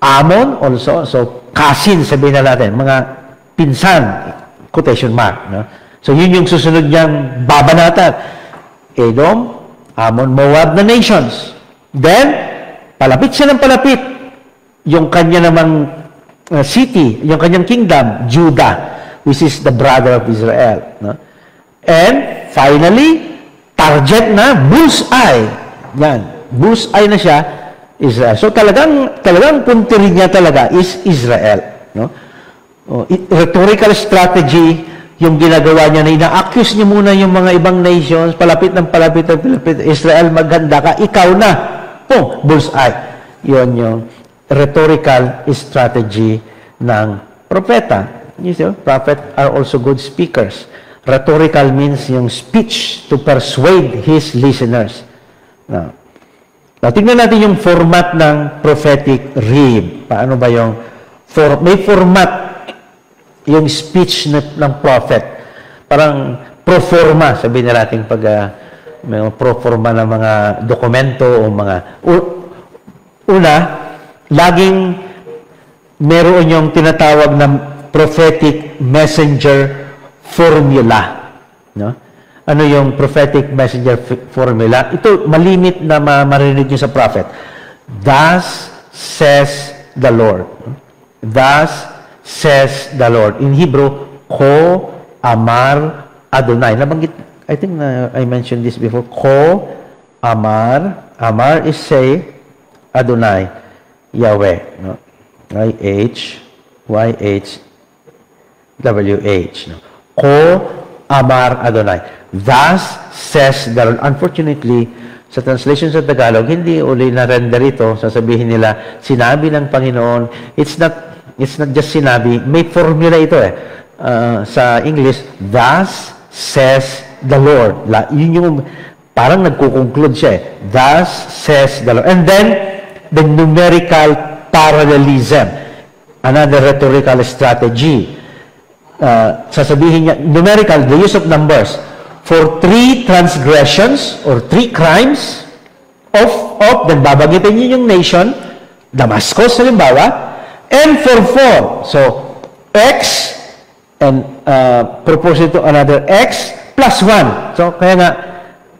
Ammon also, so cousin sabihin na natin, mga pinsan, quotation mark. No? So, yun yung susunod niyang babanatan. Edom, Ammon, Moab na nations. Then, palapit siya ng palapit. Yung kanya namang city, yung kanyang kingdom, Judah, which is the brother of Israel. No? And, finally, target na, bullseye. Yan, bullseye na siya, Israel. So, talagang puntirin niya talaga is Israel. No? Rhetorical strategy, yung ginagawa niya na ina-accuse niya muna yung mga ibang nations, palapit ng palapit, Israel, maganda ka, ikaw na. Oh, bullseye. Yun yung rhetorical strategy ng propeta. You see, prophet are also good speakers. Rhetorical means yung speech to persuade his listeners. Now, tingnan natin yung format ng prophetic rib. Paano ba yung may format yung speech ng prophet. Parang pro forma, sabihin na natin pag may pro forma ng mga dokumento o mga una, laging meron yung tinatawag na prophetic messenger formula. No? Ano yung prophetic messenger formula? Ito, malimit na marinig nyo sa prophet. Thus says the Lord. Thus says the Lord. In Hebrew, Ko Amar Adonai. Nabanggit, I think I mentioned this before. Ko Amar. Amar is say, Adonai, Yahweh. No? Y-H-W-H. No? Ko Amar Adonai. Thus says the Lord. Unfortunately, sa translation sa Tagalog, hindi uli na-render ito. Sasabihin nila, sinabi ng Panginoon. It's not just sinabi. May formula ito sa English, thus says the Lord. Yun yung parang nagko-conclude siya Thus says the Lord. And then, the numerical parallelism. Another rhetorical strategy. Sasabihin niya, numerical, the use of numbers. For 3 transgressions or 3 crimes of then babagitin niyo yung nation, Damascus, halimbawa, and for 4. So, X and proportion to another X plus 1. So, kaya nga,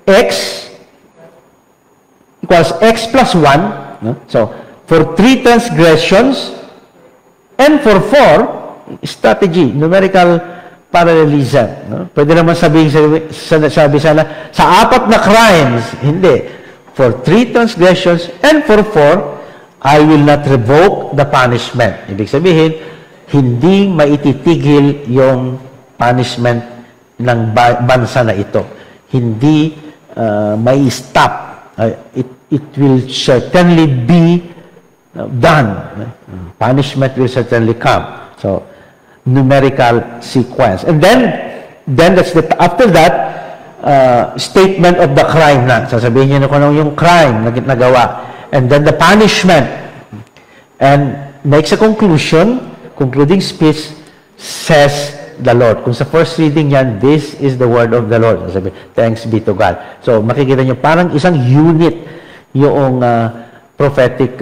X equals X plus 1. No? So, for 3 transgressions and for 4, strategy, numerical parallelism. No? Pwede naman sabi sana, sa 4 na crimes, hindi. For 3 transgressions and for 4, I will not revoke the punishment. Ibig sabihin, hindi maititigil yung punishment ng bansa na ito. Hindi mai-stop. It will certainly be done. Punishment will certainly come. So, numerical sequence. And then that's after that, statement of the crime na. Sasabihin niyo na kung ano yung crime na nagawa. And then the punishment. And makes a concluding speech, says the Lord. Kung sa first reading yan, this is the word of the Lord. Sabi, thanks be to God. So, makikita nyo, parang isang unit yung prophetic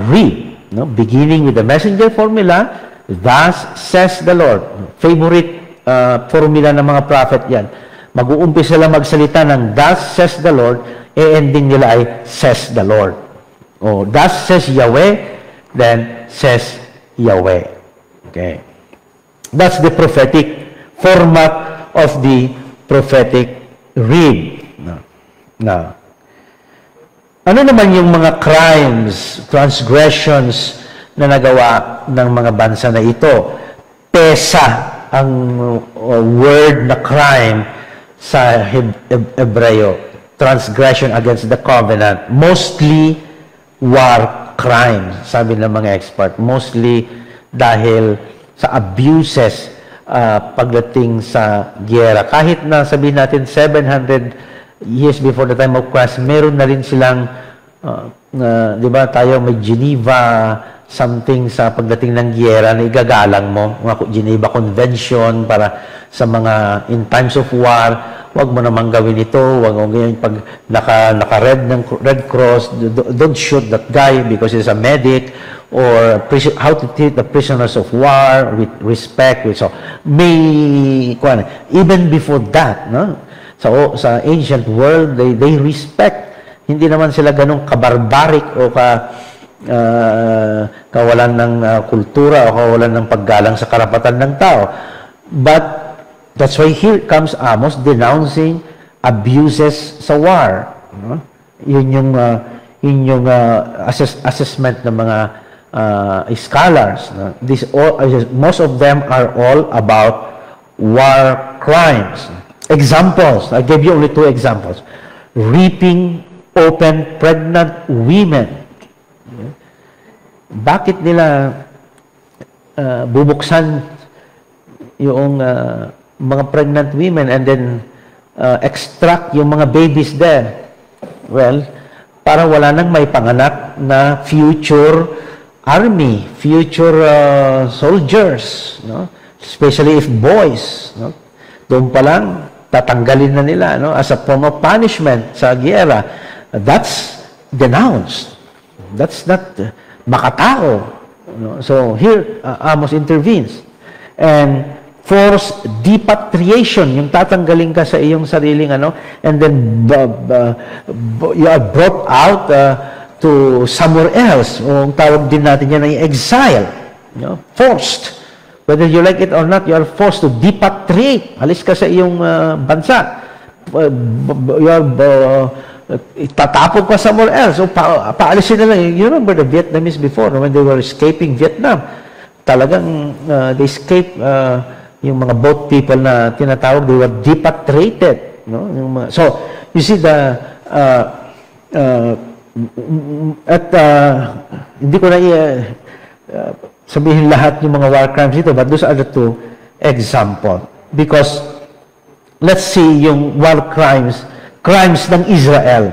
read. No? Beginning with the messenger formula, thus says the Lord. Favorite formula ng mga prophet yan. Mag-uumpisa sila magsalita ng thus says the Lord, ending nila ay says the Lord. O, thus says Yahweh, then says Yahweh. Okay. That's the prophetic format of the prophetic read. Now, ano naman yung mga crimes, transgressions na nagawa ng mga bansa na ito? Pesa ang word na crime sa Hebreo. Transgression against the covenant. Mostly war crimes, sabi ng mga expert. Mostly dahil sa abuses pagdating sa giyera. Kahit na sabihin natin 700 years before the time of Christ, meron na rin silang, di ba, tayo may Geneva something sa pagdating ng giyera na igagalang mo, mga Geneva Convention para sa mga in times of war, wag mo namang gawin ito, wag mo ganyan, pag naka-red ng Red Cross, don't shoot that guy because he's a medic, or how to treat the prisoners of war with respect. So, may, even before that, no? Sa ancient world, they respect. Hindi naman sila ganong kabarbaric o kawalan ng kultura o kawalan ng paggalang sa karapatan ng tao. But that's why here comes Amos denouncing abuses sa war. No? Yun yung assessment ng mga scholars. No? Most of them are all about war crimes. Examples. I gave you only 2 examples. Raping open pregnant women. Bakit nila bubuksan yung mga pregnant women and then extract yung mga babies there? Well, para wala nang may panganak na future army, future soldiers, no? Especially if boys, no? Doon pa lang tatanggalin na nila, no, as a form of punishment sa giyera. That's denounced. That's not makatao. No? So here Amos intervenes and forced depatriation, yung tatanggalin ka sa iyong sariling and then you are brought out to somewhere else. O tawag din natin yan ay exile. Forced. Whether you like it or not, you are forced to depatriate. Alis ka sa iyong bansa. Itatapon ka somewhere else. So, paalisin na lang. You remember the Vietnamese before, when they were escaping Vietnam, talagang they escaped yung mga boat people na tinatawag, they were depatriated. No? So, you see hindi ko na sabihin lahat yung mga war crimes dito, but those are the 2 examples. Because, let's see yung war crimes ng Israel,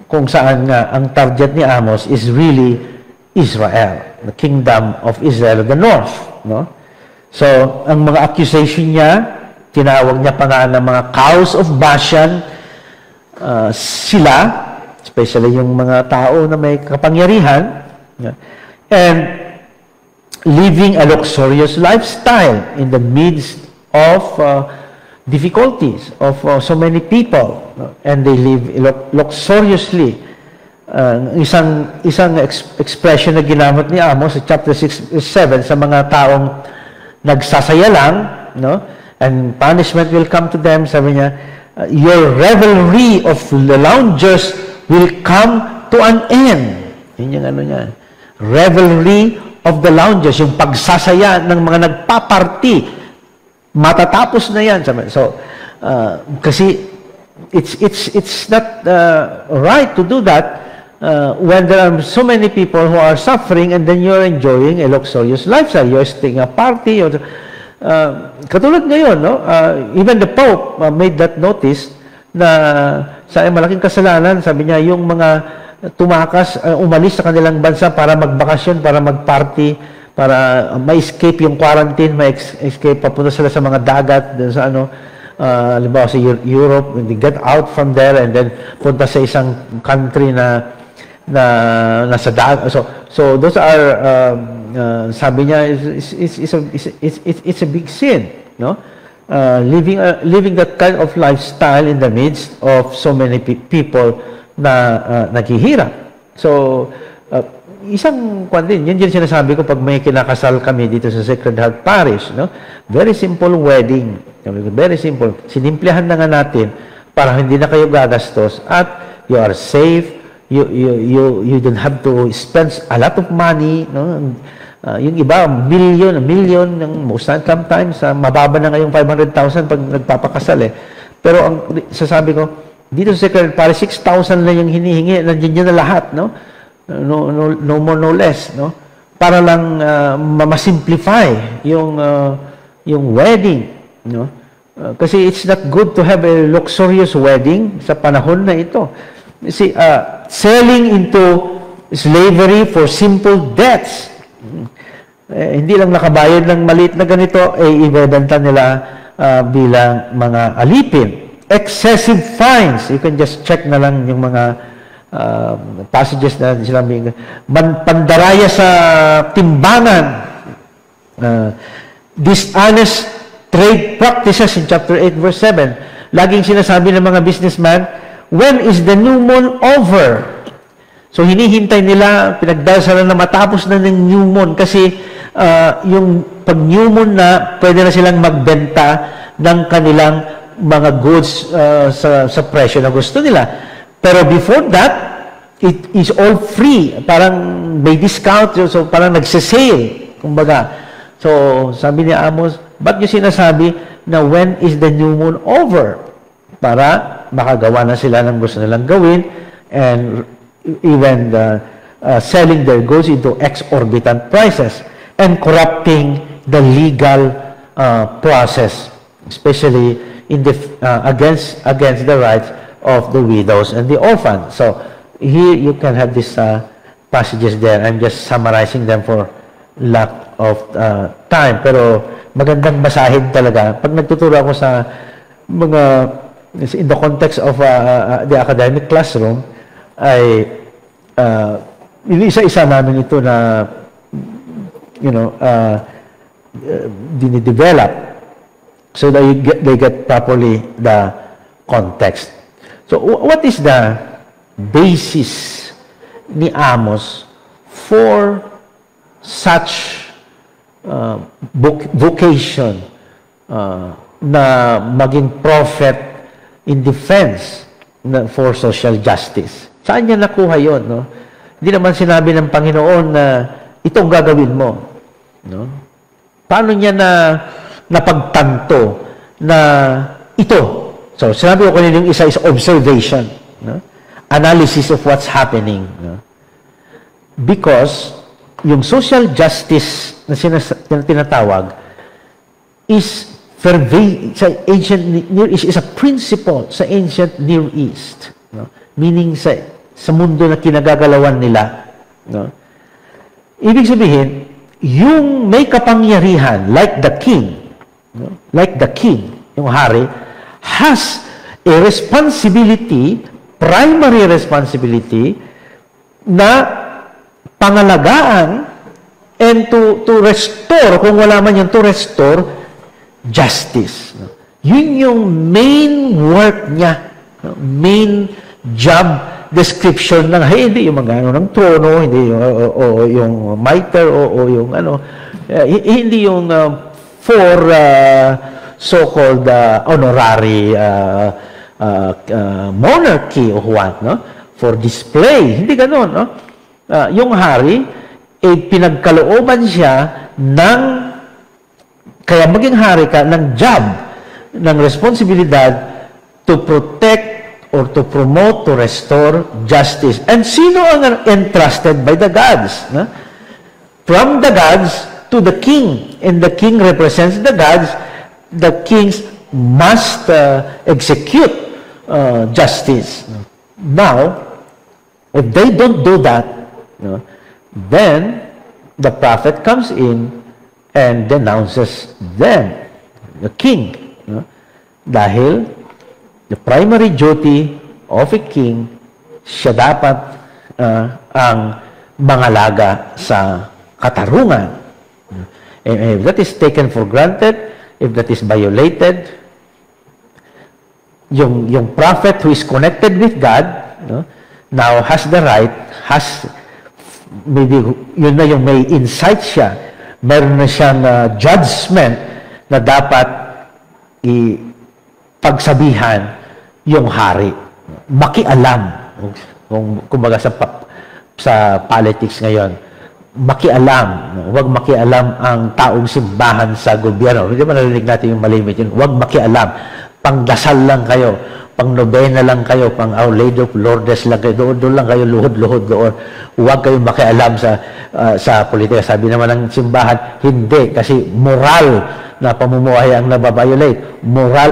kung saan nga ang target ni Amos is really Israel, the kingdom of Israel of the north. No? So, ang mga accusation niya, tinawag niya pa nga ng mga cows of Bashan, sila, especially yung mga tao na may kapangyarihan, and living a luxurious lifestyle in the midst of difficulties of so many people, and they live luxuriously. Isang expression na ginamit ni Amos sa chapter 6-7 sa mga taong nagsasaya lang, no? And punishment will come to them. Sabi niya, your revelry of the loungers will come to an end. Yun yung niya. Revelry of the loungers, yung pagsasaya ng mga nagpaparty, matatapos na yan. So, kasi it's not right to do that when there are so many people who are suffering and then you're enjoying a luxurious lifestyle. You're staying a party. Katulad ngayon, no? Even the Pope made that notice na sa malaking kasalanan, sabi niya, yung mga tumakas, umalis sa kanilang bansa para magbakasyon, para magparty, para ma-escape yung quarantine, ma-escape, papunta sila sa mga dagat, sa halimbawa sa Europe, they get out from there and then punta sa isang country na nasa dagat. So those are, sabi niya, it's a big sin, no? living that kind of lifestyle in the midst of so many people na naghihirap. So, isang kwan din, yun sinasabi ko pag may kinakasal kami dito sa Sacred Heart Parish, no? Very simple wedding. Very simple. Sinimplihan na nga natin para hindi na kayo gagastos at you are safe, you don't have to spend a lot of money, no? Yung iba, million, most sometimes, mababa na ngayong 500,000 pag nagpapakasal eh. Pero ang sasabi ko, dito sa Sacred Parish, 6,000 na yung hinihingi, nandiyan yun na lahat, no? No more, no less, no? Para lang ma-simplify yung wedding, no? Kasi it's not good to have a luxurious wedding sa panahon na ito. You see, selling into slavery for simple debts. Hindi lang nakabayad ng maliit na ganito, ibebenta nila bilang mga alipin. Excessive fines. You can just check na lang yung mga passages na sinabi. Pandaraya sa timbangan. Dishonest trade practices in chapter 8 verse 7. Laging sinasabi ng mga businessman, when is the new moon over? So hinihintay nila, pinagdasalan na matapos na ng new moon kasi yung pag new moon na, pwede na silang magbenta ng kanilang mga goods sa presyo na gusto nila. Pero before that, it is all free. Parang may discount, so parang nagsisale. Kumbaga. So sabi ni Amos, ba't nyo sinasabi na when is the new moon over? Para makagawa na sila ng gusto nilang gawin and even selling their goods into exorbitant prices and corrupting the legal process, especially in the against the rights of the widows and the orphans. So here you can have these passages there. I'm just summarizing them for lack of time. Pero magandang basahin talaga. Pag nagtuturo ako sa mga in the context of the academic classroom, ay isa-isa namin ito na dinidevelop so that they get properly the context. So what is the basis ni Amos for such vocation na maging prophet in defense for social justice? Saan niya nakuha yun? No? Hindi naman sinabi ng Panginoon na itong gagawin mo. No? Paano niya napagtanto na ito? So, sinabi ko kanina yung isa is observation. No? Analysis of what's happening. No? Because yung social justice na tinatawag is sa ancient Near East, is a principle sa ancient Near East. No? Meaning sa mundo na kinagagalawan nila. No? Ibig sabihin, yung may kapangyarihan, like the king, no? Like the king, yung hari, has a responsibility, primary responsibility, na pangalagaan and to restore, kung wala man yun, to restore justice. No? Yun yung main work niya, no? Main job description ng hindi yung mga ng trono, hindi yung mitre o yung hindi yung for so-called honorary monarchy o what, no? For display, hindi ganoon, no? Yung hari pinagkalooban siya ng kaya maging hari ka ng job, ng responsibilidad to protect or to promote, to restore justice. And sino ang entrusted by the gods? No? From the gods to the king. And the king represents the gods. The kings must execute justice. Now, if they don't do that, no, then the prophet comes in and denounces them, the king. No? Dahil the primary duty of a king, siya dapat ang mangalaga sa katarungan. And if that is taken for granted, if that is violated, yung prophet who is connected with God, no, now has the right, maybe yun na yung may insight siya, meron na siyang judgment na dapat pagsabihan yung hari. Makialam. Kumbaga sa politics ngayon, makialam. Huwag makialam ang taong simbahan sa gobyerno. Hindi ba narinig natin yung malimit yun? Huwag makialam. Pangdasal lang kayo. Pang nobena lang kayo. Pang Our Lady of Lourdes lang kayo. Doon lang kayo. Luhod-luhod doon. Huwag kayong makialam sa politika. Sabi naman ng simbahan, hindi. Kasi moral na pamumuhay ang nababiolate.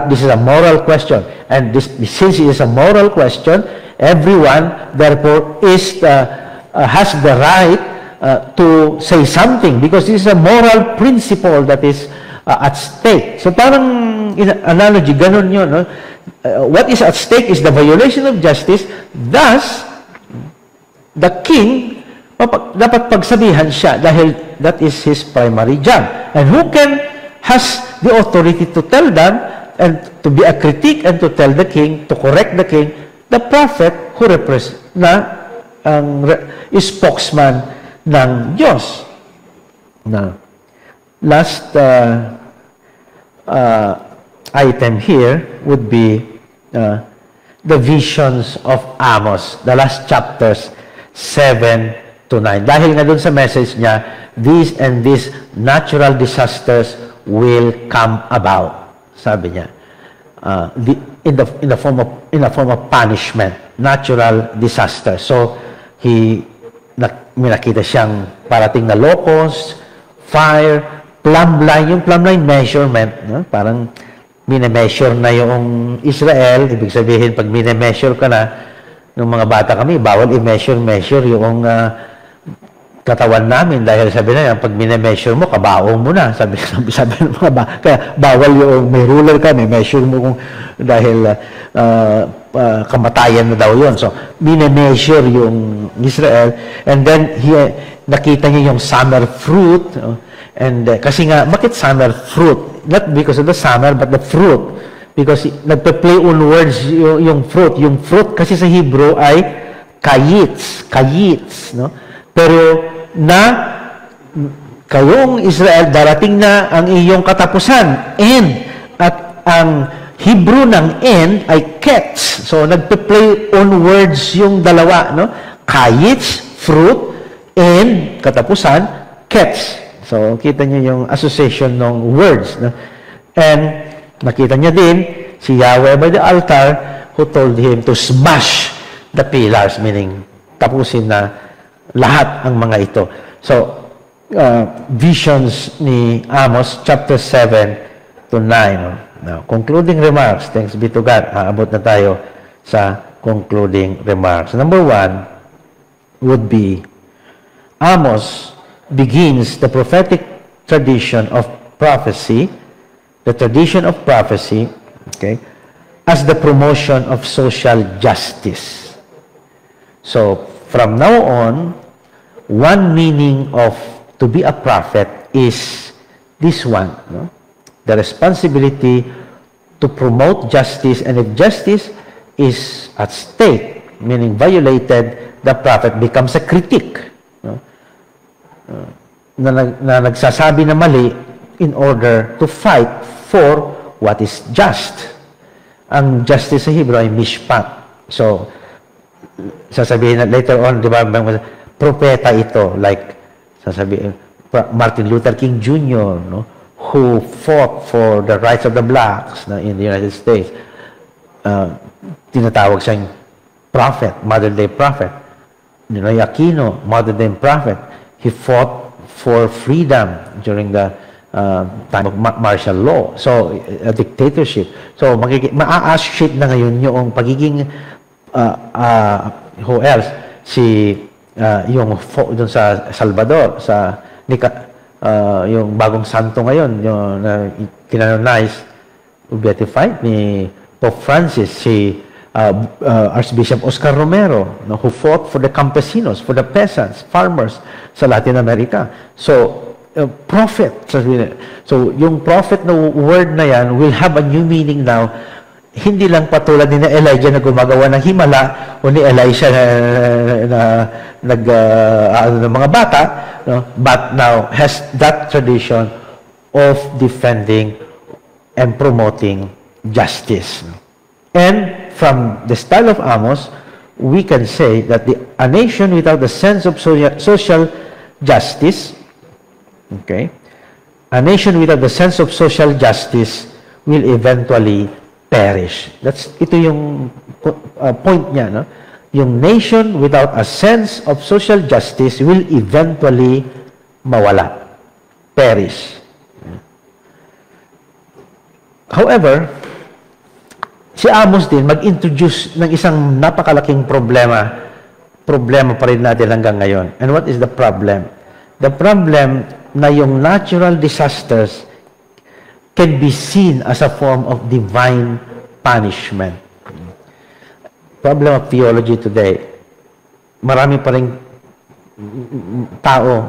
This is a moral question. And since it is a moral question, everyone, therefore, has the right to say something because this is a moral principle that is at stake. So parang analogy, ganun yun. No? What is at stake is the violation of justice. Thus, the king, dapat pagsabihan siya dahil that is his primary job. And who has the authority to tell them and to be a critic and to tell the king, to correct the king? The prophet who represents is spokesman ng Diyos. Now, last item here would be the visions of Amos, the last chapters 7 to 9. Dahil nga dun sa message niya, these and these natural disasters will come about. Sabi niya, in the form of punishment, natural disaster. So may nakita siyang parating na locust, fire, plumb line. Yung plumb line measurement, no? Parang mine-measure na yung Israel. Ibig sabihin, pag mine-measure ka na, nung mga bata kami, bawal i-measure yung katawan namin dahil sabi na yan, pag mine-measure mo, kabaong mo na. Sabi ng mga bata. Kaya bawal yung may ruler ka, may measure mo kung dahil kamatayan na daw yun. So, mine-measure yung Israel. And then, nakita niya yung summer fruit. And kasi nga, bakit summer fruit? Not because of the summer, but the fruit. Because nagpe-play on words yung fruit. Yung fruit kasi sa Hebrew ay kayits, no? Pero kayong Israel, darating na ang iyong katapusan. At ang Hebrew ng end ay ketz. So, nagpe-play on words yung dalawa, no? Kayits, fruit, and katapusan, ketz. So, kita niyo yung association ng words. No? And, nakita niya din si Yahweh by the altar who told him to smash the pillars, meaning tapusin na lahat ang mga ito. So, visions ni Amos, chapter 7 to 9. Now, concluding remarks, thanks be to God, aabot na tayo sa concluding remarks. Number 1 would be, Amos begins the prophetic tradition of prophecy, okay, as the promotion of social justice. So, from now on, one meaning of to be a prophet is this one, no? The responsibility to promote justice, and if justice is at stake, meaning violated, the prophet becomes a critic, no? Na nagsasabi na mali in order to fight for what is just. Ang justice sa Hebrew ay mishpat. So, sasabihin na later on, di ba, propeta ito, like, sasabihin, Martin Luther King Jr., no, who fought for the rights of the blacks in the United States. Tinatawag siyang prophet, modern-day prophet. Ninoy Aquino, modern-day prophet. He fought for freedom during the time of martial law. So, a dictatorship. So, ma-associate na ngayon yung pagiging who else? Yung doon sa Salvador, yung bagong santo ngayon, yung kinanonize, beatified ni Pope Francis, Archbishop Oscar Romero, who fought for the campesinos, for the peasants, farmers sa Latin America. So, prophet. So, yung prophet na word na yan will have a new meaning now. Hindi lang patulad ni Elijah na gumagawa ng himala o ni Elisha na ng mga bata, no? But now has that tradition of defending and promoting justice. And from the style of Amos, we can say that a nation without the sense of social justice, okay, a nation without the sense of social justice will eventually perish. Ito yung point niya, no? Yung nation without a sense of social justice will eventually mawala, perish. However, si Amos din mag-introduce ng isang napakalaking problema pa rin natin hanggang ngayon. And what is the problem? The problem na yung natural disasters can be seen as a form of divine punishment. Problem of theology today. Marami pa rin tao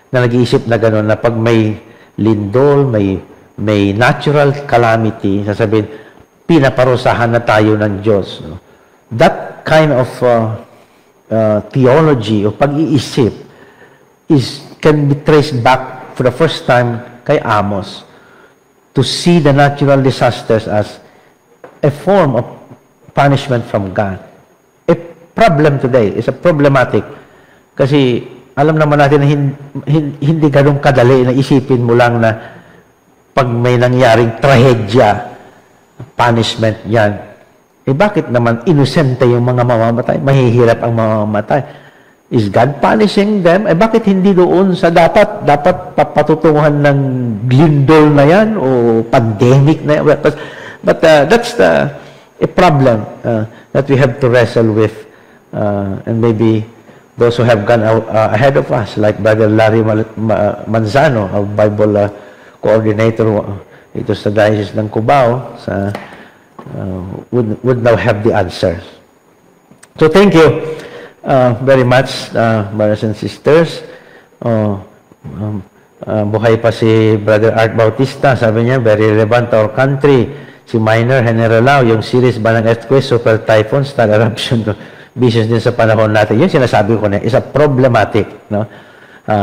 na nag-iisip na gano'n, na pag may lindol, may natural calamity, sasabihin, pinaparusahan na tayo ng Diyos. No? That kind of theology o pag-iisip can be traced back for the first time kay Amos, to see the natural disasters as a form of punishment from God. A problem today is a problematic kasi alam naman natin na hindi ganun kadali na isipin mo lang na pag may nangyaring trahedya, punishment yan. Eh bakit naman inosente yung mga mamamatay? Mahihirap ang mamamatay. Is God punishing them? Eh bakit hindi doon sa dapat patutunguhan ng lindol na yan o pandemic na yan? But that's a problem that we have to wrestle with. And maybe those who have gone ahead of us, like Brother Larry Manzano, a Bible coordinator ito sa Diocese ng Cubao, would now have the answers. So thank you very much, brothers and sisters. Buhay pa si Brother Art Bautista, sabi niya, very relevant to our country. Si Minor General Lao, yung series ba ng earthquake, super typhoon, star eruption, business din sa panahon natin. Yun sinasabi ko na, is a problematic, no?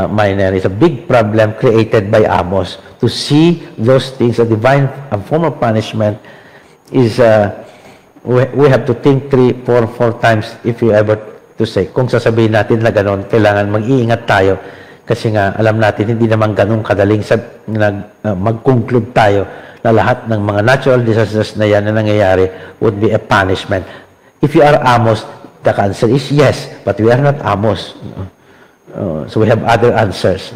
Minor, is a big problem created by Amos. To see those things, a divine form of punishment, is, we have to think 3, 4 times if you ever to say. Kung sasabihin natin na gano'n, kailangan mag-iingat tayo. Kasi nga, alam natin, hindi naman ganun kadaling mag-conclude tayo na lahat ng mga natural disasters na yan na nangyayari would be a punishment. If you are Amos, the answer is yes, but we are not Amos. So we have other answers.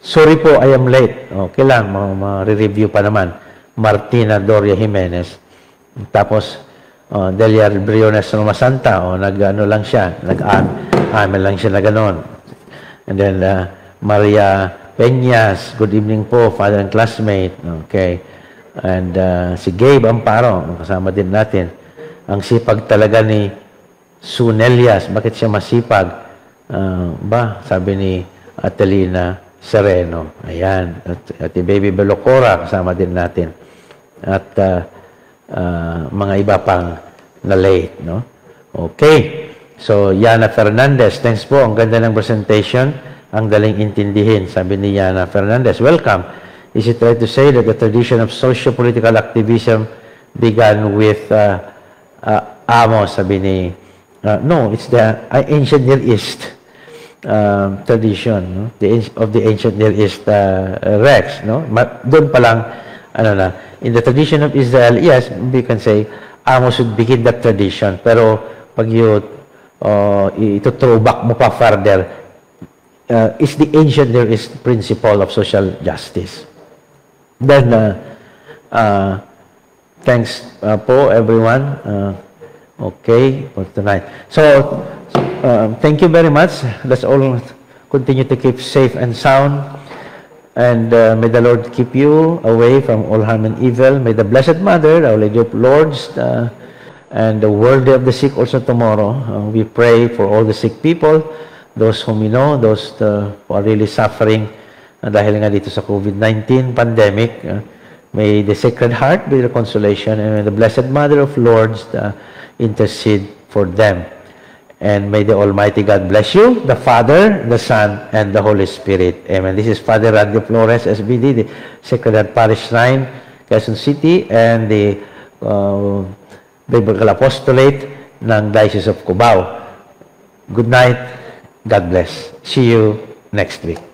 Sorry po, I am late. Okay lang, ma-review pa naman. Martina Doria Jimenez. Tapos, Delia Briones Romasanta, nag-ano lang siya, nag-amen lang siya na gano'n. And then, Maria Peñas, good evening po, father and classmate. Okay. And si Gabe Amparo, kasama din natin. Ang sipag talaga ni Sunelias. Bakit siya masipag? Sabi ni Atelina Sereno. Ayan. At Baby Belocora, kasama din natin. At mga iba pang na late, no? Okay. So, Yana Fernandez, thanks po. Ang ganda ng presentation. Ang daling intindihin, sabi ni Yana Fernandez. Welcome. Is it right to say that the tradition of socio-political activism began with Amos, sabi ni... no, it's the ancient Near East tradition, no? Of the ancient Near East Rex. No? Doon pa lang, in the tradition of Israel, yes, we can say, Amos would begin that tradition. Pero pag ito throwback mo pa further, is the ancient Near East principle of social justice. Then, thanks po everyone. Okay, for tonight. So, thank you very much. Let's all continue to keep safe and sound. And may the Lord keep you away from all harm and evil. May the Blessed Mother, Our Lady of Lords, and the worthy of the sick also tomorrow. We pray for all the sick people, those whom we know, those who are really suffering dahil nga dito sa COVID-19 pandemic. May the Sacred Heart be the consolation, and may the Blessed Mother of Lourdes intercede for them. And may the Almighty God bless you, the Father, the Son, and the Holy Spirit. Amen. This is Father Randy Flores, SBD, the Sacred Heart Parish Shrine, Quezon City, and the Biblical Apostolate ng Diocese of Cubao. Good night. God bless. See you next week.